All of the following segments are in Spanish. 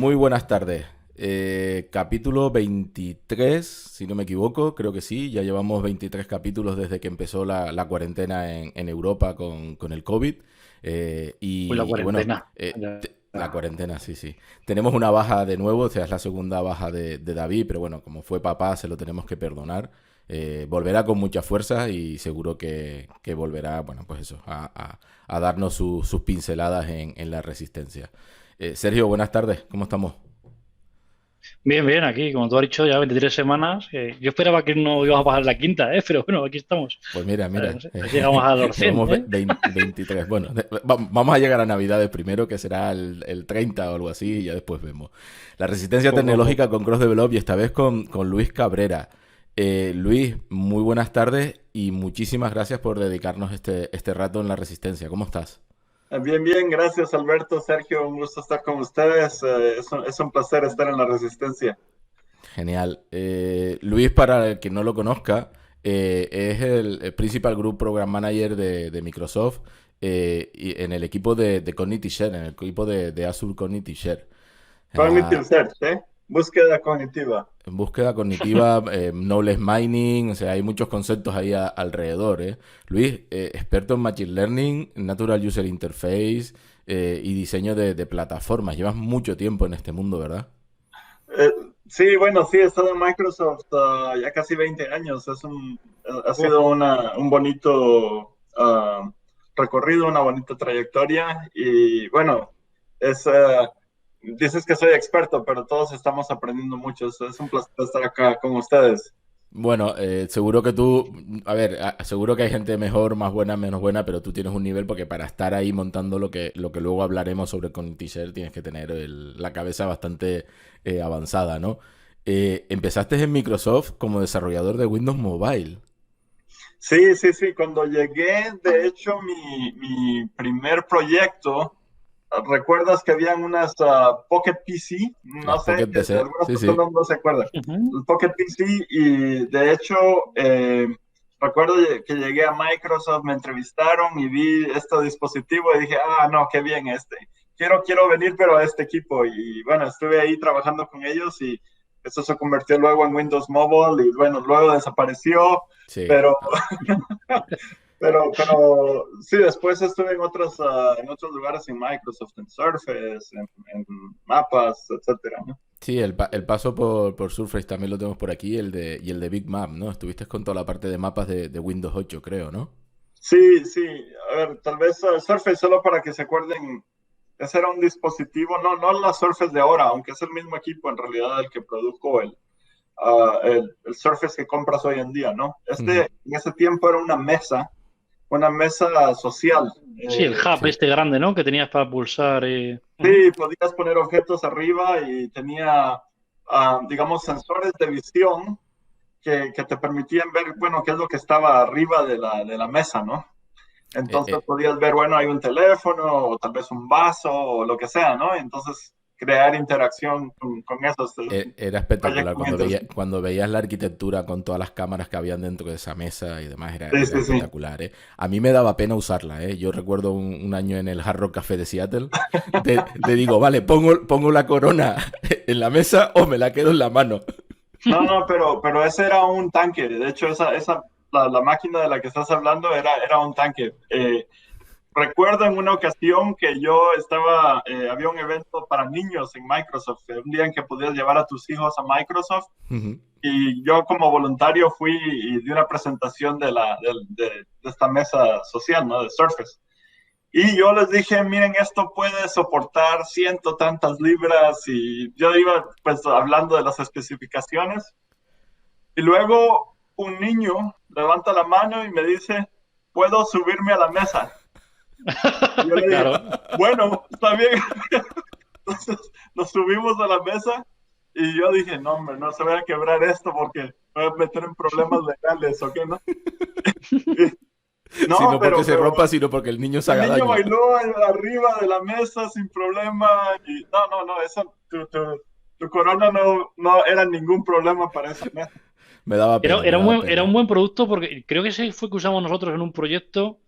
Muy buenas tardes. Capítulo 23, si no me equivoco, creo que sí. Ya llevamos 23 capítulos desde que empezó la cuarentena en Europa con el COVID. Uy, la Y bueno, cuarentena. la cuarentena, sí, sí. Tenemos una baja de nuevo, o sea, es la segunda baja de David, pero bueno, como fue papá, se lo tenemos que perdonar. Volverá con mucha fuerza y seguro que volverá, bueno, pues eso, a darnos sus pinceladas en la resistencia. Sergio, buenas tardes, ¿cómo estamos? Bien, bien, aquí, como tú has dicho, ya 23 semanas. Yo esperaba que no íbamos a pasar la quinta, ¿eh? Pero bueno, aquí estamos. Pues mira, No mira, sé, a ver si llegamos a los 100, llevamos ¿eh? 23. Bueno, vamos a llegar a Navidades primero, que será el 30 o algo así, y ya después vemos. La resistencia Poco a tecnológica poco. con Cross Develop y esta vez con Luis Cabrera. Luis, muy buenas tardes y muchísimas gracias por dedicarnos este rato en la resistencia. ¿Cómo estás? Bien, bien, gracias Alberto, Sergio, un gusto estar con ustedes. Es un placer estar en la Resistencia. Genial. Luis, para el que no lo conozca, es el Principal Group Program Manager de Microsoft y en el equipo de Cognitive Share, en el equipo de Azure Cognitive Share. Cognitive Ah, Search, ¿eh? Búsqueda cognitiva. en búsqueda cognitiva, knowledge mining, o sea, hay muchos conceptos ahí alrededor, ¿eh? Luis, experto en Machine Learning, Natural User Interface y diseño de plataformas. Llevas mucho tiempo en este mundo, ¿verdad? Eh, sí, bueno, sí, he estado en Microsoft ya casi 20 años. Ha Oh, sido un bonito recorrido, una bonita trayectoria. Y bueno, es, eh, dices que soy experto, pero todos estamos aprendiendo mucho. Es un placer estar acá con ustedes. Bueno, seguro que tú, a ver, seguro que hay gente mejor, más buena, menos buena, pero tú tienes un nivel porque para estar ahí montando lo que luego hablaremos sobre con Teacher tienes que tener la cabeza bastante avanzada, ¿no? Empezaste en Microsoft como desarrollador de Windows Mobile. Sí, sí, sí. Cuando llegué, de hecho, mi primer proyecto, ¿recuerdas que habían unas Pocket PC? No Las sé, Pocket PC, algunas sí, sí. personas no se acuerdan. ujú. El Pocket PC y de hecho, recuerdo que llegué a Microsoft, me entrevistaron y vi este dispositivo y dije, ah, no, qué bien este. Quiero venir, pero a este equipo. Y bueno, estuve ahí trabajando con ellos y eso se convirtió luego en Windows Mobile y bueno, luego desapareció, Sí. pero pero sí, después estuve en otros lugares en Microsoft, en Surface, en mapas, etcétera, ¿no? Sí, el paso por Surface también lo tenemos por aquí, y el de Big Map, ¿no? Estuviste con toda la parte de mapas de Windows 8, creo, ¿no? Sí, sí, a ver, tal vez Surface solo para que se acuerden, ese era un dispositivo, no la Surface de ahora, aunque es el mismo equipo en realidad el que produjo el Surface que compras hoy en día, ¿no? Ujú. En ese tiempo era una mesa social. Sí, el hub Sí. este grande, ¿no? Que tenías para pulsar. Ujú. Sí, podías poner objetos arriba y tenía, digamos, sensores de visión que te permitían ver, bueno, qué es lo que estaba arriba de la mesa, ¿no? Eh, Entonces eh, podías ver, bueno, hay un teléfono o tal vez un vaso o lo que sea, ¿no? Entonces crear interacción con esos. Era Un espectacular proyecto muy interesante. cuando veías la arquitectura con todas las cámaras que habían dentro de esa mesa y demás, Sí, era sí, sí. espectacular, ¿eh? A mí me daba pena usarla, ¿eh? Yo recuerdo un año en el Hard Rock Café de Seattle, te digo, vale, pongo la corona en la mesa o me la quedo en la mano. No, pero ese era un tanque. De hecho, la máquina de la que estás hablando era un tanque. Recuerdo en una ocasión que había un evento para niños en Microsoft, un día en que podías llevar a tus hijos a Microsoft y yo como voluntario fui y di una presentación de esta mesa social, ¿no? De Surface. Y yo les dije, miren, esto puede soportar ciento tantas libras y yo iba pues hablando de las especificaciones y luego un niño levanta la mano y me dice, ¿puedo subirme a la mesa? Y yo le dije, Claro. bueno, está bien. Entonces nos subimos a la mesa y yo dije, no, hombre, no se vaya a quebrar esto porque me voy a meter en problemas legales, ¿o qué no? Y, Si no, no porque se pero rompa, sino porque el niño se el haga niño daño. bailó arriba de la mesa sin problema y no, tu corona no era ningún problema para esa mesa. Me daba Era, pena, me era un daba buen, era pena. un buen producto porque creo que ese fue que usamos nosotros en un proyecto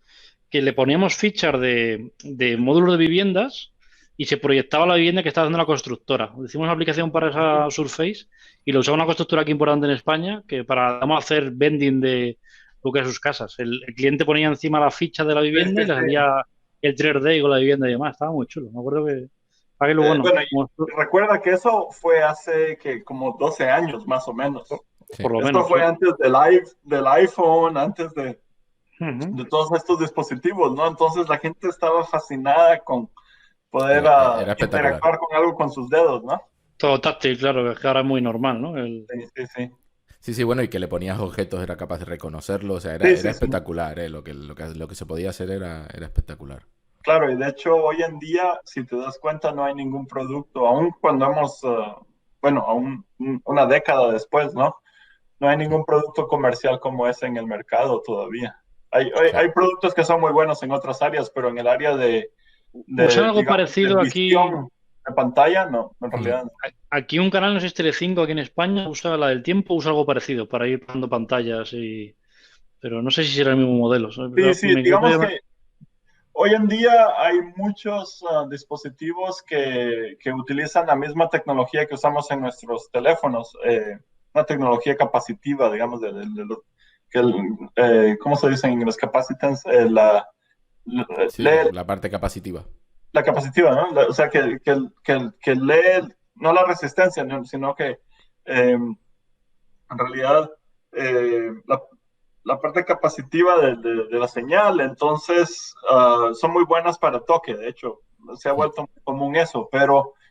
que le poníamos fichas de módulos de viviendas y se proyectaba la vivienda que estaba haciendo la constructora. Hicimos una aplicación para esa Surface y lo usaba una constructora aquí importante en España que para vamos a hacer vending de lo que es sus casas. El cliente ponía encima la ficha de la Sí, vivienda y sí, le sí. salía el 3D con la vivienda y demás. Estaba muy chulo. Me acuerdo que... Para que luego no. Bueno, y recuerda que eso fue hace que como 12 años más o Por, menos. Sí. por lo Esto menos, fue sí. antes del iPhone, antes Ujú. de todos estos dispositivos, ¿no? Entonces la gente estaba fascinada con poder Era espectacular. interactuar con algo con sus dedos, ¿no? Todo táctil, claro, que es que ahora es muy normal, ¿no? Sí, sí, sí. Sí, sí, bueno, y que le ponías objetos, era capaz de reconocerlo, o sea, Sí, era sí, sí. espectacular, lo que se podía hacer era espectacular. Claro, y de hecho hoy en día, si te das cuenta, no hay ningún producto, aun cuando bueno, aún una década después, ¿no? No hay Sí, ningún producto comercial como ese en el mercado todavía. sí. Hay productos que son muy buenos en otras áreas, pero en el área Usan algo digamos, de parecido aquí. visión de pantalla, no, en Mm. realidad no. Aquí un canal, no sé si es Telecinco aquí en España, usa la del tiempo, usa algo parecido para ir dando pantallas y... Pero no sé si será el mismo modelo. Sí, sí, Me digamos equivoco. que hoy en día hay muchos dispositivos que utilizan la misma tecnología que usamos en nuestros teléfonos, una tecnología capacitiva, digamos, ¿cómo se dice en inglés? Capacitance, Sí, lee la parte capacitiva. la capacitiva, ¿no? O sea, que lee no la resistencia, sino que en realidad la parte capacitiva de la señal, entonces son muy buenas para toque, de hecho, se ha Mm. vuelto muy común eso,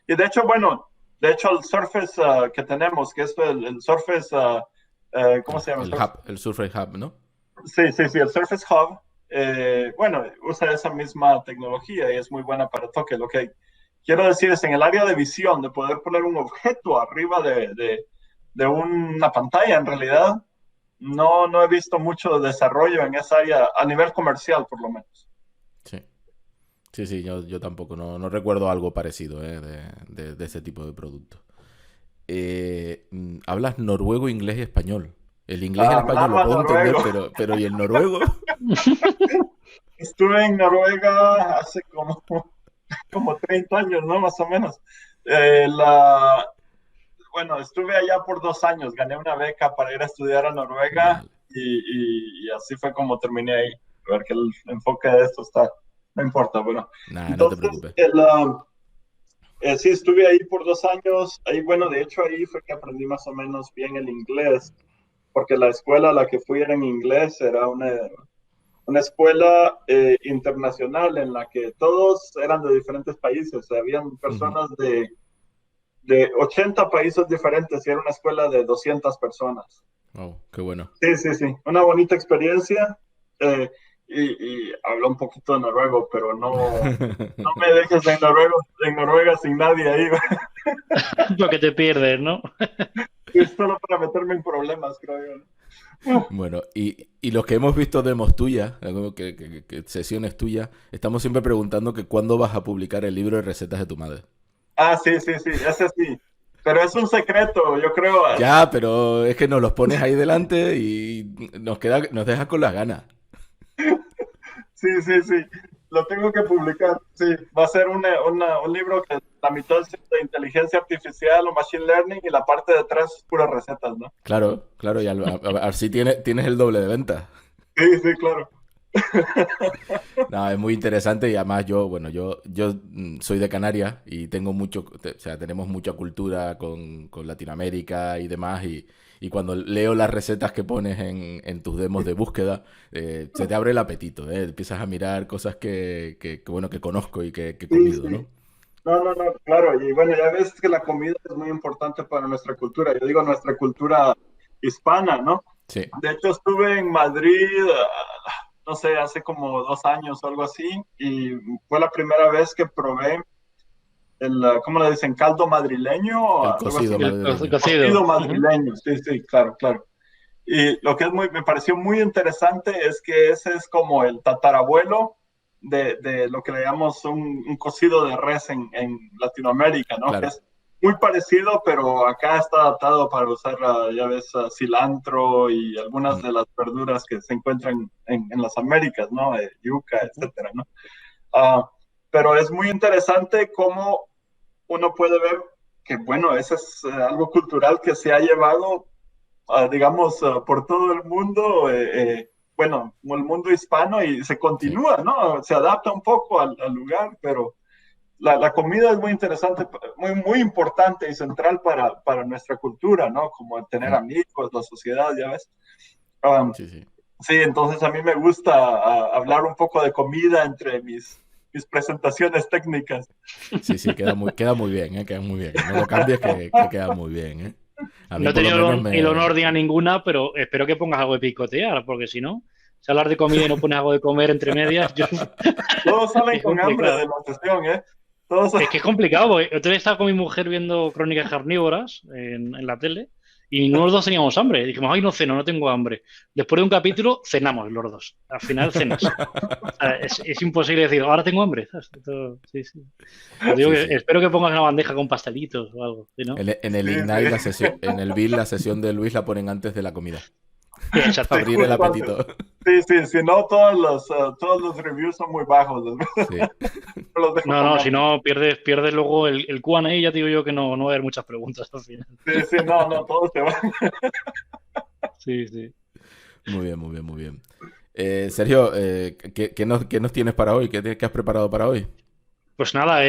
y de hecho, bueno, de hecho el Surface que tenemos, que es el Surface, ¿cómo se llama? El hub, el Surface Hub, ¿no? Sí, sí, sí, el Surface Hub, bueno, usa esa misma tecnología y es muy buena para toque. Lo que quiero decir es en el área de visión, de poder poner un objeto arriba de una pantalla, en realidad, no he visto mucho desarrollo en esa área, a nivel comercial, por lo menos. Sí. Sí, sí, yo tampoco, no recuerdo algo parecido de ese tipo de producto. Hablas noruego, inglés y español. El inglés y el español lo Hablaba puedo entender, noruego. pero ¿y el noruego? Estuve en Noruega hace como 30 años, ¿no? Más o menos. Eh, la, bueno, estuve allá por 2 años, gané una beca para ir a estudiar a Noruega Vale. y así fue como terminé ahí. A ver que el enfoque de esto está, no importa, bueno. Nada, no te Entonces, preocupes. sí, estuve ahí por 2 años. Ahí, bueno, de hecho ahí fue que aprendí más o menos bien el inglés, porque la escuela a la que fui era en inglés, era una escuela internacional en la que todos eran de diferentes países. Habían Ujú. personas de 80 países diferentes y era una escuela de 200 personas. Oh, qué bueno. Sí, sí, sí, una bonita experiencia eh, y hablo un poquito de noruego, pero no me dejes en Noruega sin nadie ahí, Lo que te pierdes, ¿no? es solo para meterme en problemas, creo yo, ¿no? Bueno, y los que hemos visto demos tuyas, que sesiones tuyas, estamos siempre preguntando que cuándo vas a publicar el libro de recetas de tu madre. Ah, sí, sí, sí, ese sí, pero es un secreto, yo creo. Ya, pero es que nos los pones ahí delante y nos dejas con las ganas. Sí, sí, sí, lo tengo que publicar, sí, va a ser un libro que la mitad es de inteligencia artificial o machine learning y la parte de atrás es puras recetas, ¿no? Claro, claro, y así tienes el doble de ventas. Sí, sí, claro. No, es muy interesante y además yo soy de Canarias y tengo o sea, tenemos mucha cultura con Latinoamérica y demás y cuando leo las recetas que pones en tus demos de búsqueda, se te abre el apetito, ¿eh? Empiezas a mirar cosas bueno, que conozco y que he Sí, comido, sí. ¿no? No, no, no, claro. Y bueno, ya ves que la comida es muy importante para nuestra cultura. Yo digo nuestra cultura hispana, ¿no? Sí. De hecho, estuve en Madrid, no sé, hace como 2 años o algo así, y fue la primera vez que probé ¿cómo le dicen? Caldo madrileño o El algo así. cocido El madrileño. cocido. Cocido Ujú. madrileño, sí, sí, claro, claro. Y lo que me pareció muy interesante es que ese es como el tatarabuelo de lo que le llamamos un cocido de res en Latinoamérica, ¿no? Que Claro. es muy parecido, pero acá está adaptado para usar, ya ves, cilantro y algunas Mm. de las verduras que se encuentran en las Américas, ¿no? Yuca, Ujú. etcétera, ¿no? Ah, pero es muy interesante cómo uno puede ver que, bueno, eso es algo cultural que se ha llevado, digamos, por todo el mundo, bueno, el mundo hispano y se continúa, ¿no? Se adapta un poco al lugar, pero la comida es muy interesante, muy importante y central para nuestra cultura, ¿no? Como tener amigos, la sociedad, ya ves. Sí, entonces a mí me gusta hablar un poco de comida entre mis presentaciones técnicas. Sí, queda muy bien, queda muy bien. No lo cambies, que queda muy bien, ¿eh? No he tenido el honor de ir a ninguna, pero espero que pongas algo de picotear, porque si no, si hablar de comida y no pones algo de comer entre medias, Todos salen con hambre de la sesión, ¿eh? Es que es complicado, porque otro día estaba con mi mujer viendo Crónicas Carnívoras en la tele y ninguno de los dos teníamos hambre. Dijimos, ay, no ceno, no tengo hambre. Después de un capítulo, cenamos los dos. Al final cenas. O sea, es imposible decir, ahora tengo hambre. Sí. Digo que espero que pongas una bandeja con pastelitos o algo. ¿Sí, no? En el Ignite, la sesión, en el Bill, la sesión de Luis la ponen antes de la comida. Exacto. Abrir el apetito. Sí, no, todos los reviews son muy bajos. Sí. No, si no, pierdes luego el Q&A y ya te digo yo que no va a haber muchas preguntas al final. Sí, no, todos te van. Sí. Muy bien. Sergio, ¿qué nos tienes para hoy? ¿Qué has preparado para hoy? Pues nada,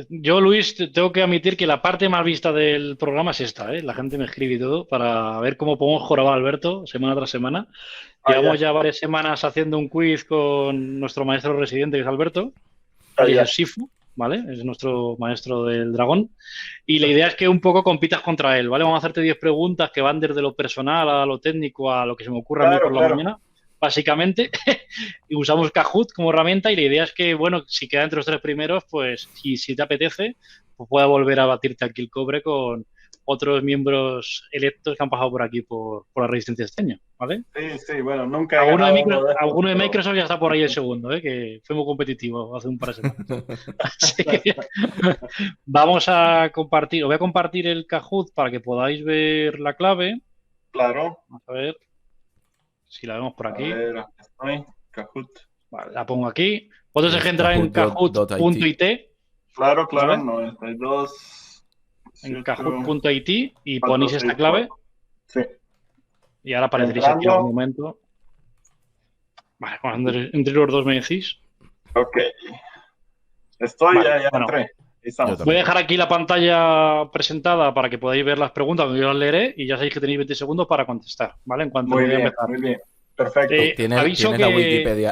yo, Luis, tengo que admitir que la parte más vista del programa es esta, ¿eh? La gente me escribe y todo para ver cómo podemos jorobar a Alberto semana tras semana. Llevamos ya varias semanas haciendo un quiz con nuestro maestro residente, que es Alberto, y es Sifu, ¿vale? Es nuestro maestro del dragón. Y la idea es que un poco compitas contra él, ¿vale? Vamos a hacerte 10 preguntas que van desde lo personal a lo técnico a lo que se me ocurra a mí por la mañana. Básicamente, y usamos Kahoot como herramienta y la idea es que, bueno, si queda entre los 3 primeros, pues si te apetece, pues pueda volver a batirte aquí el cobre con otros miembros electos que han pasado por aquí por la Resistencia este año, ¿vale? Sí, bueno, nunca alguno de Microsoft ya está por ahí el segundo, que fue muy competitivo hace un par de semanas. Así que vamos a compartir, os voy a compartir el Kahoot para que podáis ver la clave. Claro. Vamos a ver si la vemos por aquí. A ver, Kahoot. Vale, la pongo aquí. Vosotros dejéis entrar en kahoot.it. Claro, 92. En kahoot.it y ponéis esta clave. Sí. Y ahora apareceréis aquí en algún momento. Vale, cuando entre los dos me decís. Ok. Estoy, vale, ya entré. Voy a dejar aquí la pantalla presentada para que podáis ver las preguntas, que yo las leeré y ya sabéis que tenéis 20 segundos para contestar, ¿vale? En cuanto voy a empezar. Muy bien. Perfecto. ¿Tienes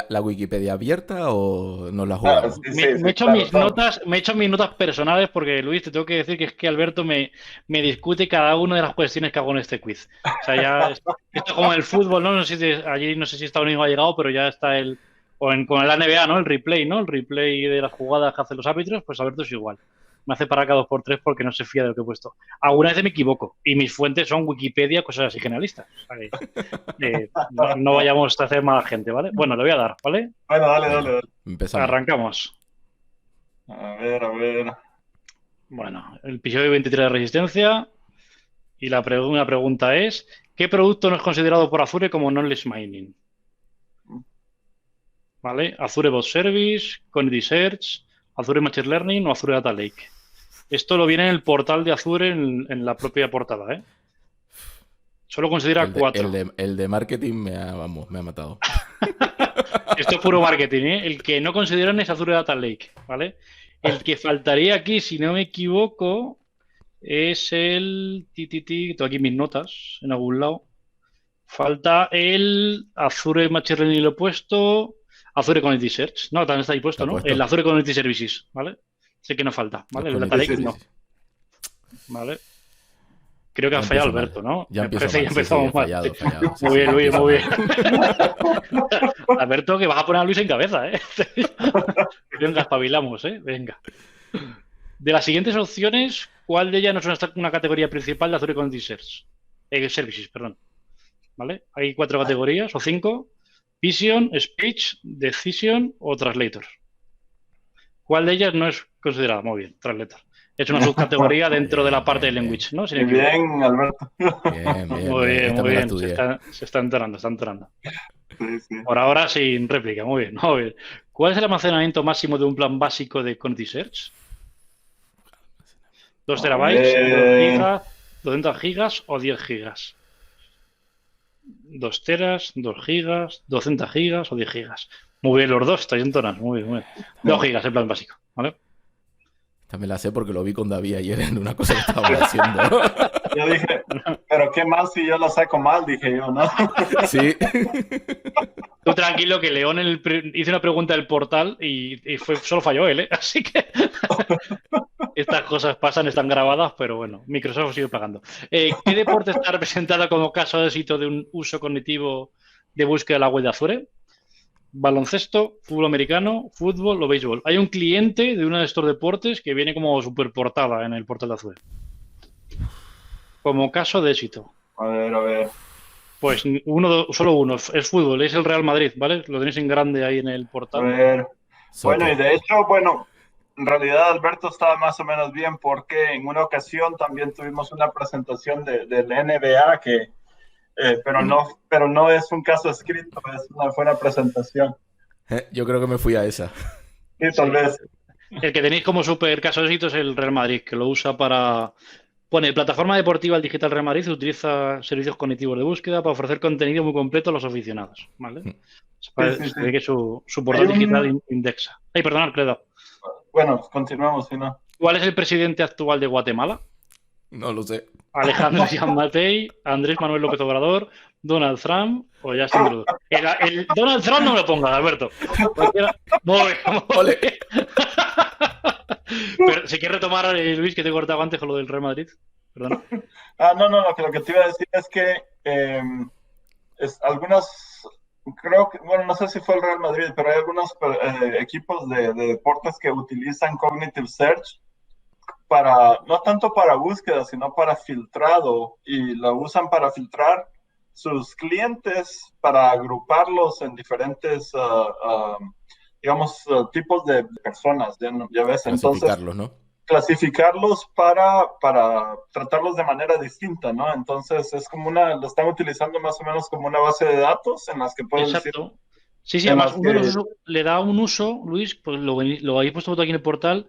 la Wikipedia abierta o no la jugamos? Me he hecho mis notas personales porque, Luis, te tengo que decir que es que Alberto me discute cada una de las cuestiones que hago en este quiz. O sea, ya esto es como el fútbol, ¿no? No sé si Estados Unidos ha llegado, pero ya está con el NBA, ¿no? El replay, ¿no? El replay de las jugadas que hacen los árbitros, pues Alberto es igual. Me hace parar cada 2x3 porque no se fía de lo que he puesto. Alguna vez me equivoco y mis fuentes son Wikipedia, cosas así generalistas. O sea, no vayamos a hacer mala gente, ¿vale? Bueno, le voy a dar, ¿vale? Bueno, dale. Empezamos. Arrancamos. A ver. Bueno, el episodio 23 de Resistencia y la pregunta es ¿qué producto no es considerado por Azure como knowledge mining? ¿Vale? Azure Bot Service, Conity Search, Azure Machine Learning o Azure Data Lake. Esto lo viene en el portal de Azure en la propia portada, ¿eh? Solo considera 4. El de marketing me ha matado. Esto es puro marketing, ¿eh? El que no consideran es Azure Data Lake, ¿vale? El que faltaría aquí, si no me equivoco, es el... Tengo aquí mis notas en algún lado. Falta el Azure Machine Learning, lo he puesto... Azure Cognitive Search. No, también está ahí puesto, ¿no? El Azure Cognitive Services, ¿vale? Sé que no falta, ¿vale? El Data Lake no. ¿Vale? Creo que ha fallado Alberto, ¿no? Ya empezamos mal. Fallado. Muy bien, Luis, muy bien. Alberto, que vas a poner a Luis en cabeza, ¿eh? Venga, espabilamos, ¿eh? Venga. De las siguientes opciones, ¿cuál de ellas no es una categoría principal de Azure Cognitive Search? Services, perdón. ¿Vale? Hay 4 categorías, o 5. Vision, Speech, Decision o Translator. ¿Cuál de ellas no es considerada? Muy bien, Translator. Es una subcategoría dentro de la parte de language, ¿no? Muy bien, Alberto. Bien, Muy bien, muy bien. Se está enterando. Sí. Por ahora sin réplica, muy bien, muy bien. ¿Cuál es el almacenamiento máximo de un plan básico de Cognitive Search? 2 terabytes, 2 gigas, 200 gigas o 10 gigas. 2 teras, 2 gigas, 200 gigas o 10 gigas. Muy bien, los dos estáis entonando. Muy bien. 2 gigas el plan básico, ¿vale? Esta me la sé porque lo vi con David ayer en una cosa que estábamos haciendo. Yo dije, pero qué mal si yo lo saco mal, dije yo, ¿no? Sí. Tú tranquilo que León hizo una pregunta del portal y solo falló él, ¿eh? Así que estas cosas pasan, están grabadas, pero bueno, Microsoft sigue pagando. ¿Qué deporte está representado como caso de éxito de un uso cognitivo de búsqueda de la web de Azure? Baloncesto, fútbol americano, fútbol o béisbol. Hay un cliente de uno de estos deportes que viene como super portada en el portal de Azure. Como caso de éxito. A ver. Pues solo uno, es fútbol, es el Real Madrid, ¿vale? Lo tenéis en grande ahí en el portal. A ver. Bueno, y de hecho, en realidad Alberto estaba más o menos bien porque en una ocasión también tuvimos una presentación del NBA pero no es un caso escrito, fue una presentación. Yo creo que me fui a esa. Sí, tal vez. El que tenéis como super caso de éxito es el Real Madrid, que lo usa para... Pone, plataforma deportiva el Digital Real Madrid utiliza servicios cognitivos de búsqueda para ofrecer contenido muy completo a los aficionados, ¿vale? Se ve que su portal digital indexa. Ay, perdonad, Cledo. Bueno, continuamos, si no. ¿Cuál es el presidente actual de Guatemala? No lo sé. Alejandro Gianmatei, Andrés Manuel López Obrador, Donald Trump o Justin Trudeau. El Donald Trump no me lo pongas, Alberto. Muy bien. Pero si quieres retomar, Luis, que te he cortado antes con lo del Real Madrid. Perdón. No, lo que te iba a decir es que creo que, bueno, no sé si fue el Real Madrid, pero hay algunos equipos de deportes que utilizan Cognitive Search no tanto para búsqueda, sino para filtrado, y lo usan para filtrar sus clientes, para agruparlos en diferentes, tipos de personas, ya ves, entonces ¿no? clasificarlos para tratarlos de manera distinta, ¿no? Entonces es como lo están utilizando más o menos como una base de datos en las que pueden decir... Sí, además uno de los usos le da un uso, Luis, pues lo habéis puesto aquí en el portal,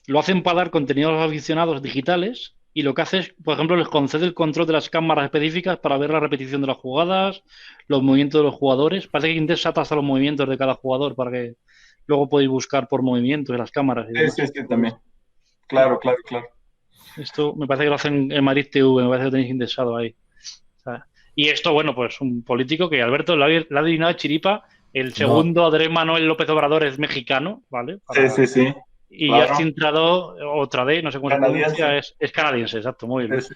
lo hacen para dar contenido a los aficionados digitales y lo que hace es, por ejemplo, les concede el control de las cámaras específicas para ver la repetición de las jugadas, los movimientos de los jugadores. Parece que indexa hasta los movimientos de cada jugador para que luego podéis buscar por movimientos de las cámaras. Sí, también. Claro. Esto me parece que lo hacen en Madrid TV, me parece que lo tenéis indexado ahí. O sea, y esto, bueno, pues un político que Alberto la ha adivinado chiripa. El segundo, Andrés Manuel López Obrador, es mexicano, ¿vale? Sí. Y claro. Justin Trudeau, otra vez, no sé cómo se pronuncia, es canadiense, exacto, muy bien. Sí.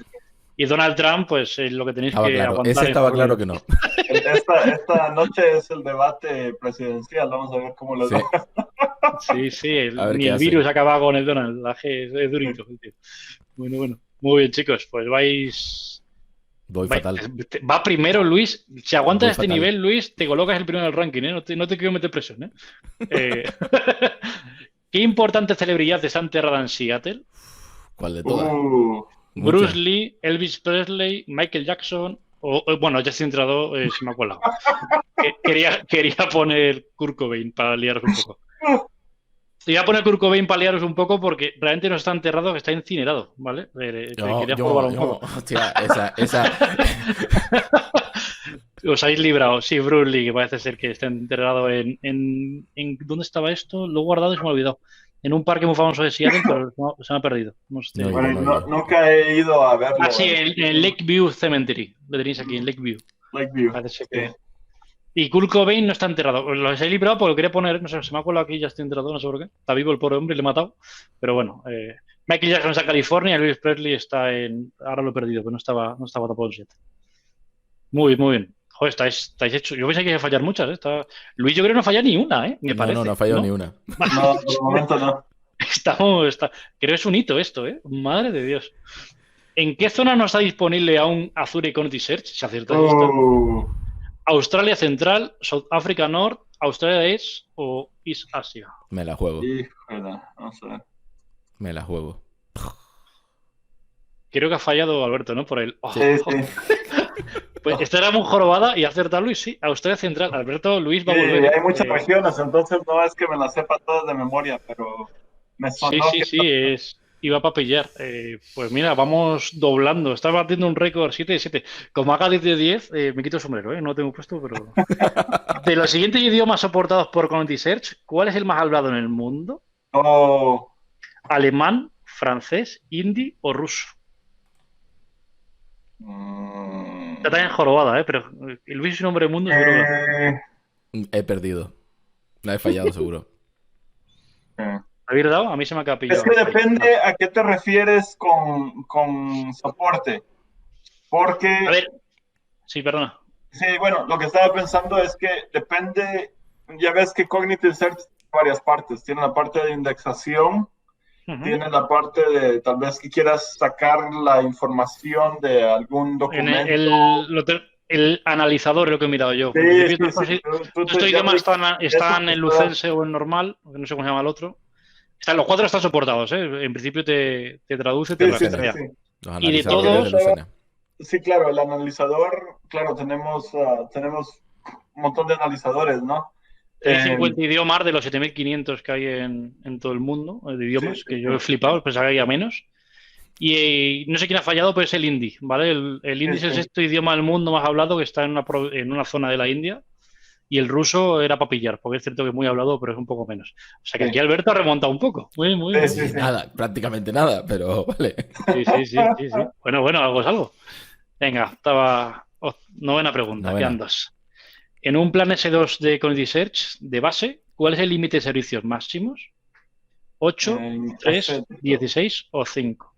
Y Donald Trump, pues lo que tenéis que aguantar. Ese estaba claro que no. Esta noche es el debate presidencial, vamos a ver cómo lo va. Sí, ni el virus acaba con el Donald, es durito. Bueno, muy bien, chicos, pues Voy fatal. Va primero, Luis. Si aguantas este nivel, Luis, te colocas el primero en el ranking, ¿eh? No te quiero meter presión, ¿eh? ¿Qué importantes celebridades han enterrado en Seattle? ¿Cuál de todas? Bruce Lee, Elvis Presley, Michael Jackson bueno, Justin Trudeau se me ha colado. Quería poner Kurt Cobain para liaros un poco. Iba a poner Kurt Cobain para liaros un poco porque realmente no está enterrado, que está incinerado, ¿vale? Quería probar un poco. Hostia, esa... Os habéis librado. Sí, Bruce Lee, que parece ser que está enterrado en ¿dónde estaba esto? Lo he guardado y se me ha olvidado. En un parque muy famoso de Seattle, pero se me ha perdido. Nunca he ido a verlo. Ah, sí, en Lakeview Cemetery. Lo tenéis aquí, en Lakeview. Parece que... Y Kurt Cobain no está enterrado. Los he librado porque lo quería poner, no sé, se me ha colado aquí, ya estoy enterrado, no sé por qué. Está vivo el pobre hombre y le he matado. Pero bueno, Michael Jackson está en California, Elvis Presley está ahora lo he perdido, pero no estaba tapado en 7. Muy bien. Joder, estáis hechos. Yo pensé que iba a fallar muchas, ¿eh? Luis, yo creo que no falla ni una, ¿eh? Me parece. No ha fallado ni una. No, por el momento no. Creo que es un hito esto, ¿eh? Madre de Dios. ¿En qué zona no está disponible aún Azure Cognitive Search? ¿Se acierta esto? ¿Australia Central, South Africa North, Australia East o East Asia? Me la juego. Híjole, vamos a ver. Me la juego. Creo que ha fallado Alberto, ¿no? Por el... Sí, sí. Pues esta era muy jorobada y acertar Luis, sí. Australia Central. Alberto, Luis va a Sí, volver. hay muchas regiones, entonces no es que me las sepa todas de memoria, pero me Sí, sonó sí, que... sí, iba para pillar. Pues mira, vamos doblando. Está batiendo un récord 7 de 7. Como haga 10 de 10, me quito el sombrero, ¿eh? No lo tengo puesto, pero... De los siguientes idiomas soportados por Community Search, ¿cuál es el más hablado en el mundo? Oh, ¿Alemán, francés, hindi o ruso? Está también mm, jorobada, ¿eh? Pero Luis es un hombre del mundo, seguro que eh, He perdido. La he fallado, seguro. eh. ¿habéis dado? A mí se me acaba Es pillado. que Ahí. depende a qué te refieres con soporte, A porque, ver, sí, perdona. sí, bueno, lo que estaba pensando es que depende, ya ves que Cognitive Search tiene varias partes, tiene la parte de indexación, Ujú. tiene la parte de tal vez que quieras sacar la información de algún En documento. el analizador es lo que he mirado yo. En Sí, principio, sí, sí, estos ya idiomas ves, eso están que en está, lucense o en normal, que no sé cómo se llama el otro. Los cuatro están soportados, ¿eh? En principio te traduce, te sí, sí, sí, Lucena. rastrea. sí. Los Y de Lo que yo analizadores de todos, estaba, Lucena. sí, claro, el analizador, claro, tenemos un montón de analizadores, ¿no? hay Eh, 50 idiomas de los 7.500 que hay en todo el mundo, de sí, idiomas, sí, que yo he sí, flipado, pensaba que había menos. Y no sé quién ha fallado, pero es el hindi, ¿vale? El sí, hindi es el sí, sexto idioma del mundo más hablado que está en una zona de la India. Y el ruso era para pillar, porque es cierto que es muy hablado, pero es un poco menos. O sea que aquí sí, Alberto ha remontado un poco. Muy, muy, sí, muy sí, Sí, bien. sí. nada, prácticamente nada, pero vale. Sí, sí, sí, sí, sí. Bueno, bueno, algo es algo. Venga, novena pregunta, quedan Novena. dos. En un plan S2 de Community Search de base, ¿cuál es el límite de servicios máximos? ¿8, Ese 3, dos. 16 o 5?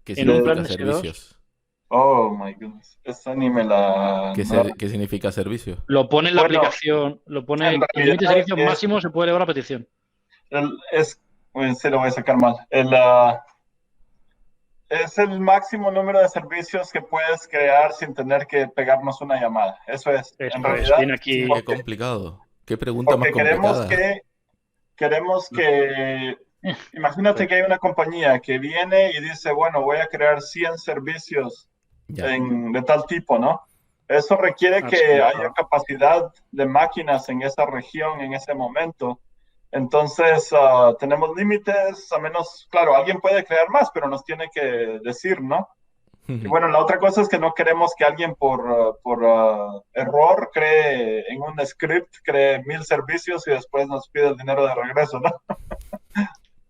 ¿Qué En un De, plan significa S2 servicios? oh my goodness, esa ni me la... ¿Qué, no la- qué significa servicio? lo pone en la Bueno, aplicación, lo en pone el límite de realidad servicios máximo se puede elevar a petición. se lo voy a sacar mal. Es el máximo número de servicios que puedes crear sin tener que pegarnos una llamada. Eso es, en Eso es, realidad, viene aquí. Qué complicado. Qué pregunta más porque complicada. queremos que, imagínate que hay una compañía que viene y dice, bueno, voy a crear 100 servicios Ya. de tal tipo, ¿no? Eso requiere que haya capacidad de máquinas en esa región en ese momento. Entonces, tenemos límites, a menos, claro, alguien puede crear más, pero nos tiene que decir, ¿no? Y bueno, la otra cosa es que no queremos que alguien por error cree en un script, cree 1000 servicios y después nos pide el dinero de regreso, ¿no?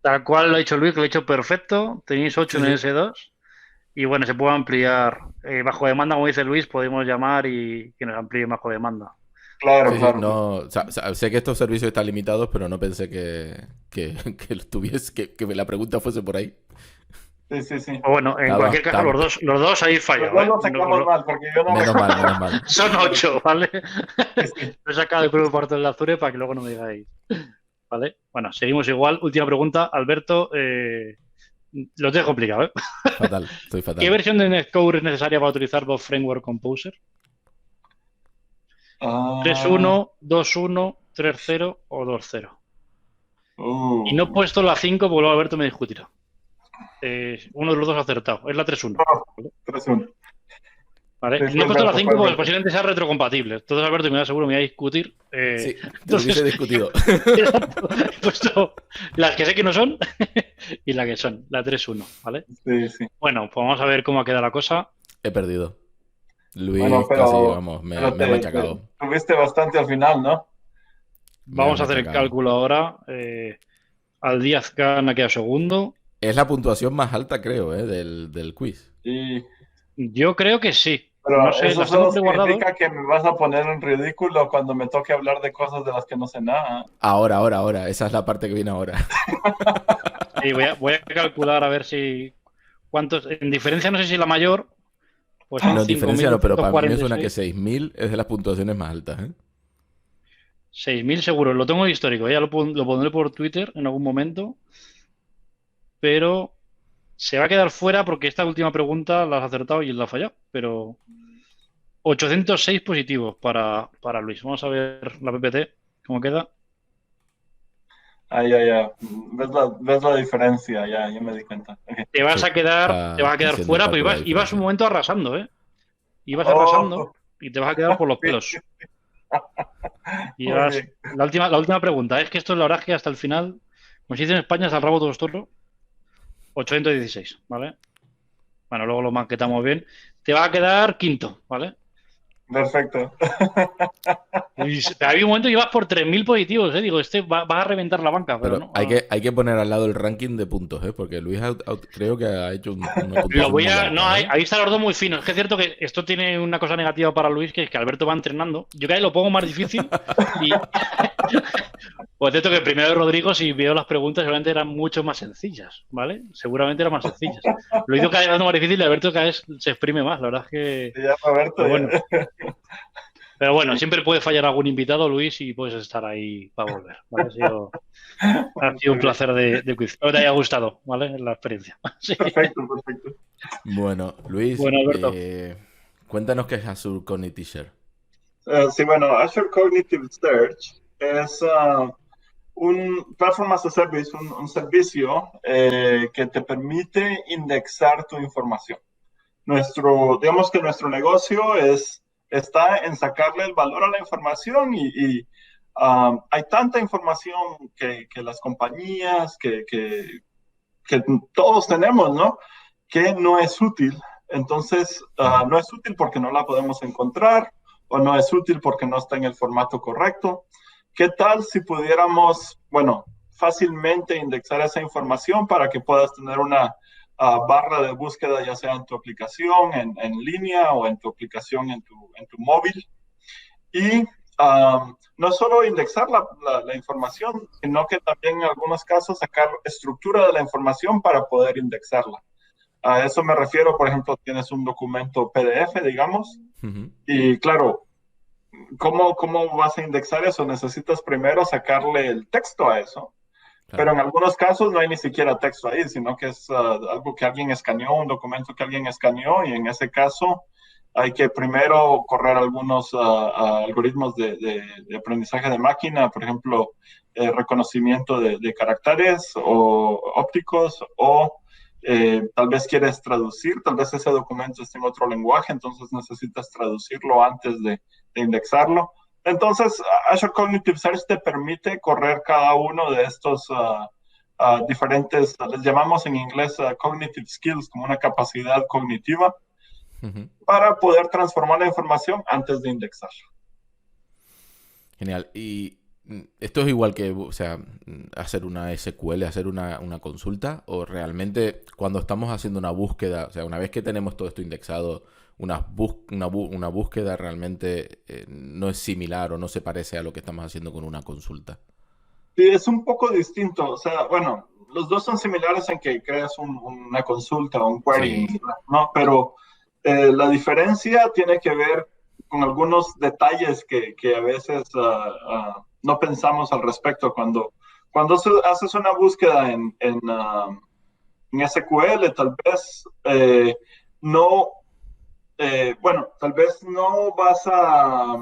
Tal cual lo ha dicho Luis, que lo ha hecho perfecto. Tenéis 8 Sí, en el sí. S2 y bueno, se puede ampliar. Bajo demanda, como dice Luis, podemos llamar y que nos amplíe bajo demanda. Claro, Sí, sí, claro, claro. no, sé que estos servicios están limitados, pero no pensé que tuviese, que la pregunta fuese por ahí. Sí, sí, sí. O bueno, en cualquier caso, Estaba- los dos habéis Los fallado, dos ¿eh? lo sacamos mal, porque yo no me... Menos mal, menos mal. Son 8, ¿vale? Sí, sí. Lo he sacado del grupo por del Azure para que luego no me digáis. ¿Vale? Bueno, seguimos igual. Última pregunta, Alberto. Lo tengo complicado, ¿eh? Fatal, estoy ¿Qué fatal. versión de Netcore es necesaria para utilizar Bob Framework Composer? Ah, 3.1, 2.1, 3.0 o 2.0. Y no he uh, puesto la 5 porque luego Alberto me discutirá. Uno de los dos ha acertado. Es la 3.1. oh, 3-1. ¿Vale? Sí, No fue he puesto la Alberto, fue 5 porque Alberto. posiblemente sea retrocompatible. Entonces Alberto me da seguro me va a discutir. Sí, te lo hubiese Entonces, discutido. exacto, he puesto las que sé que no son y la que son, la 3.1. ¿Vale? Sí, sí. Bueno, pues vamos a ver cómo ha quedado la cosa. He perdido. Bueno, Luis casi, vamos, pero me ha te machacado. tuviste bastante al final, ¿no? Me ha Vamos a hacer el machacado. cálculo ahora. Al Díaz Can ha quedado segundo. Es la puntuación más alta, creo, del quiz. Sí. Yo creo que sí. No Pero sé, eso las solo tengo preguardados. significa que me vas a poner en ridículo cuando me toque hablar de cosas de las que no sé nada. Ahora. Esa es la parte que viene ahora. Sí, voy a calcular a ver si cuántos. En diferencia, no sé si la mayor, pues son No, en diferencia no, pero para mí me suena que 5.246. 6.000 es de las puntuaciones más altas, ¿eh? 6.000 seguro. Lo tengo en histórico. Ya lo pondré por Twitter en algún momento. Pero se va a quedar fuera porque esta última pregunta la has acertado y él la ha fallado. Pero 806 positivos para Luis. Vamos a ver la PPT, cómo queda. Ya. ¿Ves la diferencia? Ya me di cuenta. Okay. Te vas a quedar fuera, pero ibas un momento arrasando, ¿eh? Ibas arrasando y te vas a quedar por los pelos. Y la última pregunta, es que esto la verdad es que hasta el final, como se dice en España, es al rabo de los toros, 816, ¿vale? Bueno, luego lo maquetamos bien. Te va a quedar quinto, ¿vale? Perfecto. Había un momento que ibas por 3.000 positivos, ¿eh? Digo, vas a reventar la banca, pero no. Hay que poner al lado el ranking de puntos, ¿eh? Porque Luis creo que ha hecho una puntuación muy alta, ¿eh? Ahí están los dos muy finos. Es que es cierto que esto tiene una cosa negativa para Luis, que es que Alberto va entrenando. Yo cada vez lo pongo más difícil y... Pues cierto que primero Rodrigo, si veo las preguntas, seguramente eran mucho más sencillas, ¿vale? Seguramente eran más sencillas. Lo hizo cada vez más difícil y Alberto cada vez se exprime más. La verdad es que... Ya, Alberto, Pero bueno, siempre puede fallar algún invitado, Luis, y puedes estar ahí para volver, ¿vale? Ha sido un placer de quiz. Espero te haya gustado, ¿vale? La experiencia. Sí. Perfecto. Bueno, Luis, Alberto. Cuéntanos qué es Azure Cognitive Search. Sí, bueno, Azure Cognitive Search es un Platform as a Service, un servicio que te permite indexar tu información. Digamos que nuestro negocio está en sacarle el valor a la información y hay tanta información que las compañías, que todos tenemos, ¿no? Que no es útil. Entonces, no es útil porque no la podemos encontrar o no es útil porque no está en el formato correcto. ¿Qué tal si pudiéramos, fácilmente indexar esa información para que puedas tener una barra de búsqueda, ya sea en tu aplicación, en línea o en tu aplicación en tu móvil? Y no solo indexar la información, sino que también en algunos casos sacar estructura de la información para poder indexarla. A eso me refiero, por ejemplo, tienes un documento PDF, digamos, y claro, ¿cómo vas a indexar eso? Necesitas primero sacarle el texto a eso. Claro. Pero en algunos casos no hay ni siquiera texto ahí, sino que es algo que alguien escaneó, un documento que alguien escaneó, y en ese caso hay que primero correr algunos algoritmos de aprendizaje de máquina, por ejemplo, reconocimiento de caracteres o ópticos, o tal vez quieres traducir, tal vez ese documento esté en otro lenguaje, entonces necesitas traducirlo antes de indexarlo. Entonces, Azure Cognitive Search te permite correr cada uno de estos diferentes, les llamamos en inglés cognitive skills, como una capacidad cognitiva, para poder transformar la información antes de indexarla. Genial. Y esto es igual que, o sea, hacer una SQL, hacer una consulta, o realmente cuando estamos haciendo una búsqueda, o sea, una vez que tenemos todo esto indexado, una búsqueda realmente no es similar o no se parece a lo que estamos haciendo con una consulta. Sí, es un poco distinto. O sea, bueno, los dos son similares en que creas una consulta o un query, sí, ¿no? Pero la diferencia tiene que ver con algunos detalles que a veces no pensamos al respecto. Cuando haces una búsqueda en SQL, tal vez tal vez no vas a,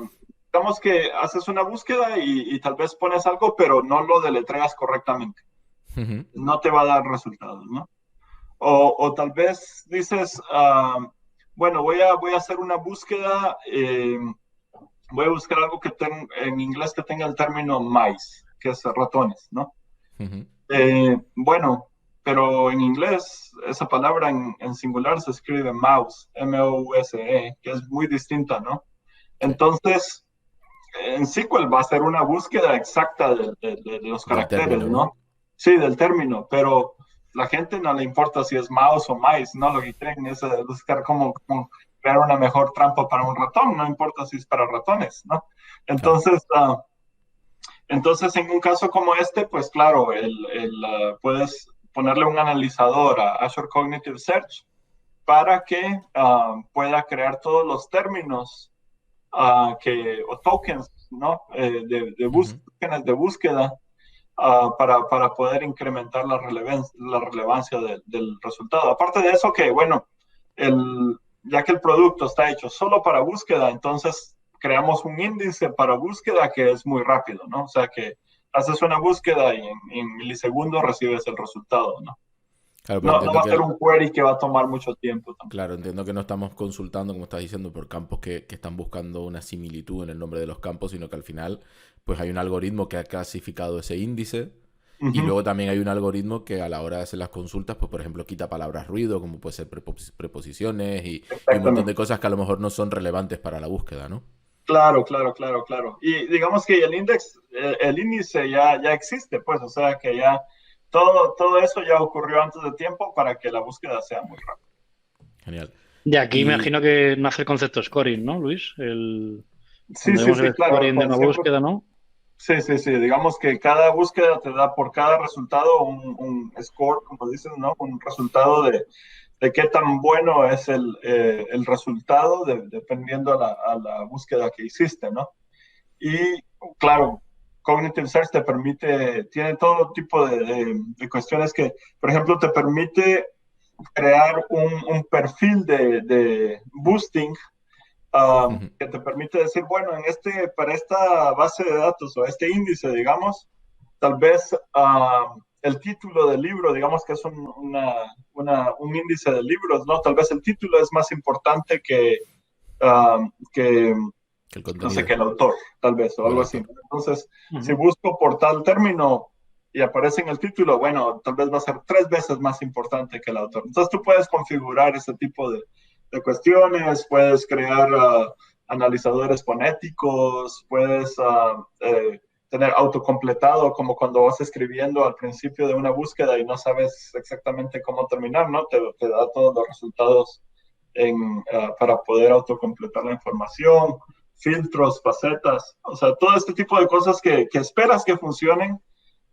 digamos que haces una búsqueda y tal vez pones algo, pero no lo deletreas correctamente. No te va a dar resultados, ¿no? O tal vez dices, voy a hacer una búsqueda, voy a buscar algo que en inglés que tenga el término mice, que es ratones, ¿no? Pero en inglés esa palabra en singular se escribe mouse, M-O-U-S-E, que es muy distinta, ¿no? Entonces, en SQL va a ser una búsqueda exacta de los caracteres, término, ¿no? Sí, del término, pero la gente no le importa si es mouse o mice, ¿no? Lo que quieren es buscar cómo crear una mejor trampa para un ratón, no importa si es para ratones, ¿no? Entonces, entonces en un caso como este, pues claro, puedes ponerle un analizador a Azure Cognitive Search para que pueda crear todos los términos o tokens, ¿no? Tokens de búsqueda para poder incrementar la relevancia del resultado. Aparte de eso, que bueno, ya que el producto está hecho solo para búsqueda, entonces creamos un índice para búsqueda que es muy rápido, ¿no? O sea, que haces una búsqueda y en milisegundos recibes el resultado, ¿no? Claro, pero No va a ser un query que va a tomar mucho tiempo también. Claro, entiendo que no estamos consultando, como estás diciendo, por campos que están buscando una similitud en el nombre de los campos, sino que al final pues hay un algoritmo que ha clasificado ese índice y luego también hay un algoritmo que a la hora de hacer las consultas, pues por ejemplo quita palabras ruido, como puede ser preposiciones y un montón de cosas que a lo mejor no son relevantes para la búsqueda, ¿no? Claro. Y digamos que el índice ya existe, pues, o sea que ya todo eso ya ocurrió antes de tiempo para que la búsqueda sea muy rápida. Genial. De aquí me imagino que nace el concepto scoring, ¿no, Luis? Sí, el claro. scoring de una búsqueda, ¿no? Sí. Digamos que cada búsqueda te da por cada resultado un score, como dices, ¿no? Un resultado de qué tan bueno es el resultado dependiendo a la búsqueda que hiciste, ¿no? Y claro, Cognitive Search tiene todo tipo de cuestiones que, por ejemplo, te permite crear un perfil de boosting que te permite decir, bueno, para esta base de datos o este índice, digamos, tal vez el título del libro, digamos que es un índice de libros, ¿no? Tal vez el título es más importante que El no contenido. sé, que el autor, tal vez, o algo así. Entonces, si busco por tal término y aparece en el título, bueno, tal vez va a ser 3 veces más importante que el autor. Entonces, tú puedes configurar ese tipo de cuestiones, puedes crear analizadores fonéticos, puedes tener autocompletado, como cuando vas escribiendo al principio de una búsqueda y no sabes exactamente cómo terminar, ¿no? Te da todos los resultados para poder autocompletar la información, filtros, facetas, o sea, todo este tipo de cosas que esperas que funcionen